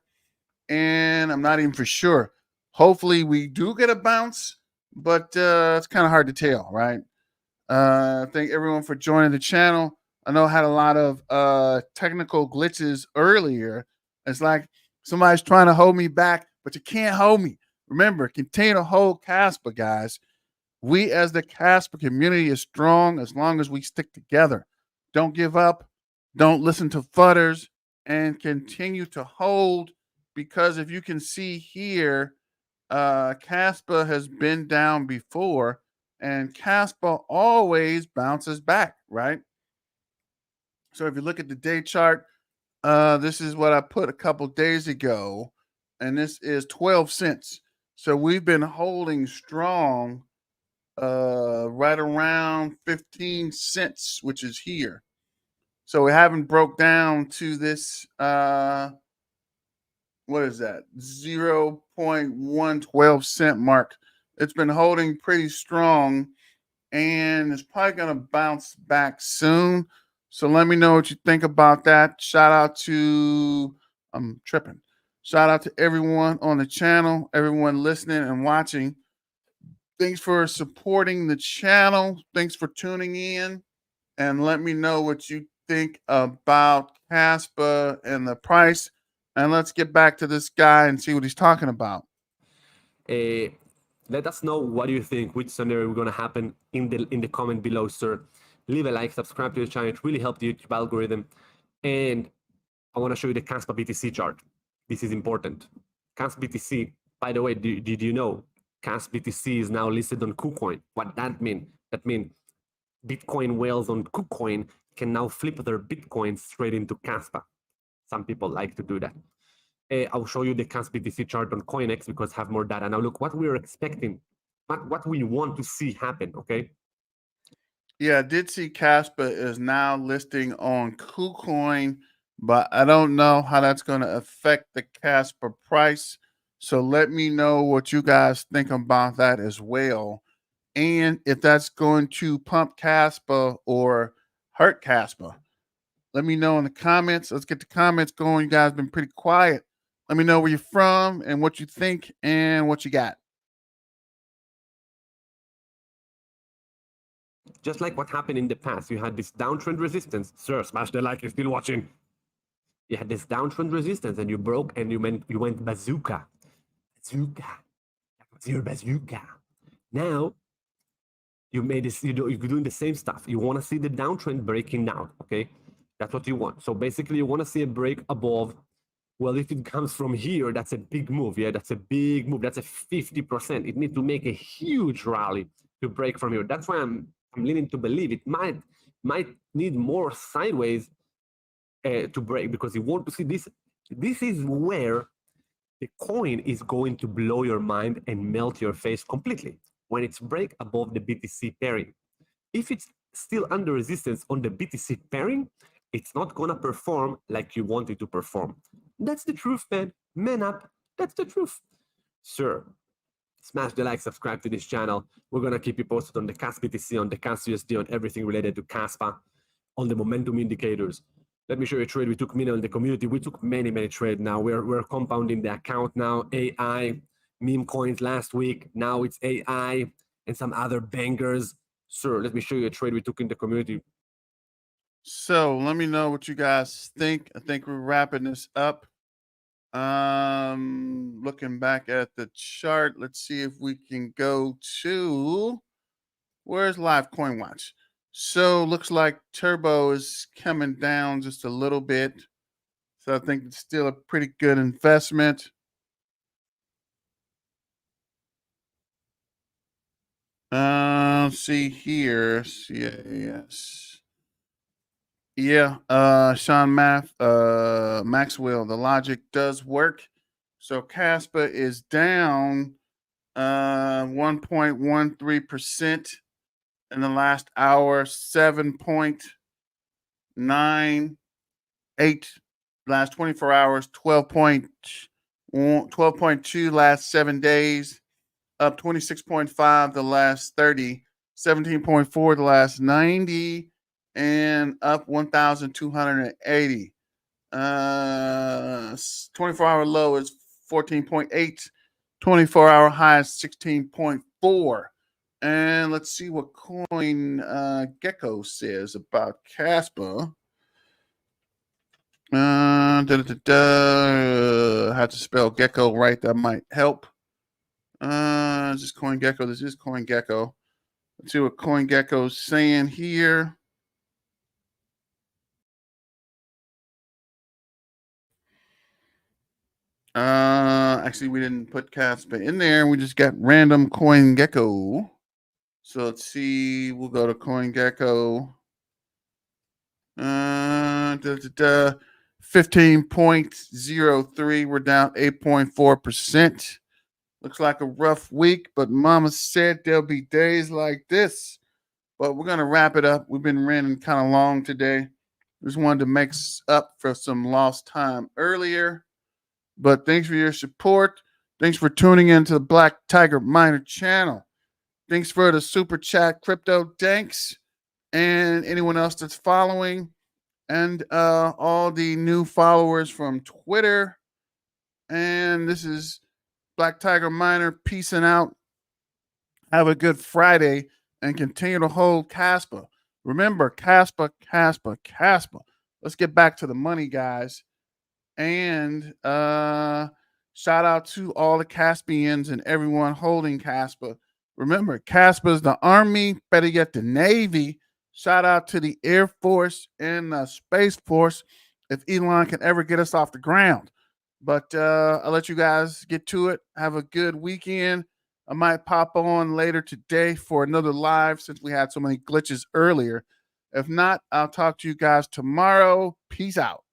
And I'm not even for sure. Hopefully we do get a bounce, but it's kind of hard to tell, right? Thank everyone for joining the channel. I know I had a lot of technical glitches earlier. It's like Somebody's trying to hold me back, but you can't hold me. Remember, continue to hold Casper, guys. We as the Casper community is strong as long as we stick together. Don't give up. Don't listen to futters and continue to hold, because if you can see here, Casper has been down before and Casper always bounces back, right? So if you look at the day chart, this is what I put a couple days ago, and this is 12 cents. So we've been holding strong right around 15 cents, which is here. So we haven't broke down to this what is that? 0.112 cent mark. It's been holding pretty strong and it's probably going to bounce back soon. So let me know what you think about that. Shout out to, I'm tripping. Shout out to everyone on the channel, everyone listening and watching. Thanks for supporting the channel. Thanks for tuning in. And let me know what you think about Caspa and the price. And let's get back to this guy and see what he's talking about. Let us know what you think, which scenario is going to happen in the comment below, sir. Leave a like, subscribe to the channel. It really helps the YouTube algorithm. And I want to show you the Caspa BTC chart. This is important. Caspa BTC, by the way, did you know Caspa BTC is now listed on KuCoin? What that mean? That means Bitcoin whales on KuCoin can now flip their Bitcoin straight into Caspa. Some people like to do that. I'll show you the Caspa BTC chart on CoinEx because I have more data. Now look what we're expecting, what we want to see happen, okay? Yeah, I did see Caspa is now listing on KuCoin, but I don't know how that's going to affect the Caspa price. So let me know what you guys think about that as well. And if that's going to pump Caspa or hurt Caspa. Let me know in the comments. Let's get the comments going. You guys have been pretty quiet. Let me know where you're from and what you think and what you got. Just like what happened in the past, you had this downtrend resistance. Sir, smash the like if you're still watching. You had this downtrend resistance and you broke and you went bazooka. Bazooka. That was your bazooka. Now, you made this, you're doing the same stuff. You want to see the downtrend breaking down, okay? That's what you want. So basically, you want to see a break above. Well, if it comes from here, that's a big move. Yeah, that's a big move. That's a 50%. It needs to make a huge rally to break from here. That's why I'm leaning to believe it might need more sideways to break, because you want to see this. This is where the coin is going to blow your mind and melt your face completely when it's break above the BTC pairing. If it's still under resistance on the BTC pairing, it's not going to perform like you want it to perform. That's the truth, man. Man up. That's the truth. Sir, smash the like, subscribe to this channel. We're going to keep you posted on the CAS BTC, on the CAS USD, on everything related to Caspa, on the momentum indicators. Let me show you a trade we took in the community. We took many trades now. We're compounding the account now. AI, meme coins last week. Now it's AI and some other bangers. Sir, let me show you a trade we took in the community. So let me know what you guys think. I think we're wrapping this up. Looking back at the chart, let's see if we can go to, where's Live Coin Watch? So looks like Turbo is coming down just a little bit. So I think it's still a pretty good investment. See here, CAS. Yeah, Sean Maxwell, the logic does work. So Caspa is down 1.13% in the last hour, 7.98 last 24 hours, 12.2 last 7 days, up 26.5 the last 30, 17.4 the last 90, and up 1,280. 24-hour low is 14.8. 24-hour high is 16.4. And let's see what Coin Gecko says about Caspa. Had to spell gecko right. That might help. Is this CoinGecko? This is CoinGecko. Let's see what CoinGecko's saying here. Actually, we didn't put Casper in there. We just got random CoinGecko. So let's see. We'll go to CoinGecko. 15.03. We're down 8.4%. Looks like a rough week, but Mama said there'll be days like this. But we're going to wrap it up. We've been running kind of long today. Just wanted to make up for some lost time earlier. But thanks for your support. Thanks for tuning into the Black Tiger Miner channel. Thanks for the super chat, Crypto Thanks, and anyone else that's following, and all the new followers from Twitter. And this is Black Tiger Miner peacing out. Have a good Friday and continue to hold Casper. Remember, Casper. Let's get back to the money, guys. And shout out to all the Caspians and everyone holding Casper. Remember, Casper is the Army, better yet the Navy. Shout out to the Air Force and the Space Force if Elon can ever get us off the ground. But I'll let you guys get to it. Have a good weekend. I might pop on later today for another live since we had so many glitches earlier. If not, I'll talk to you guys tomorrow. Peace out.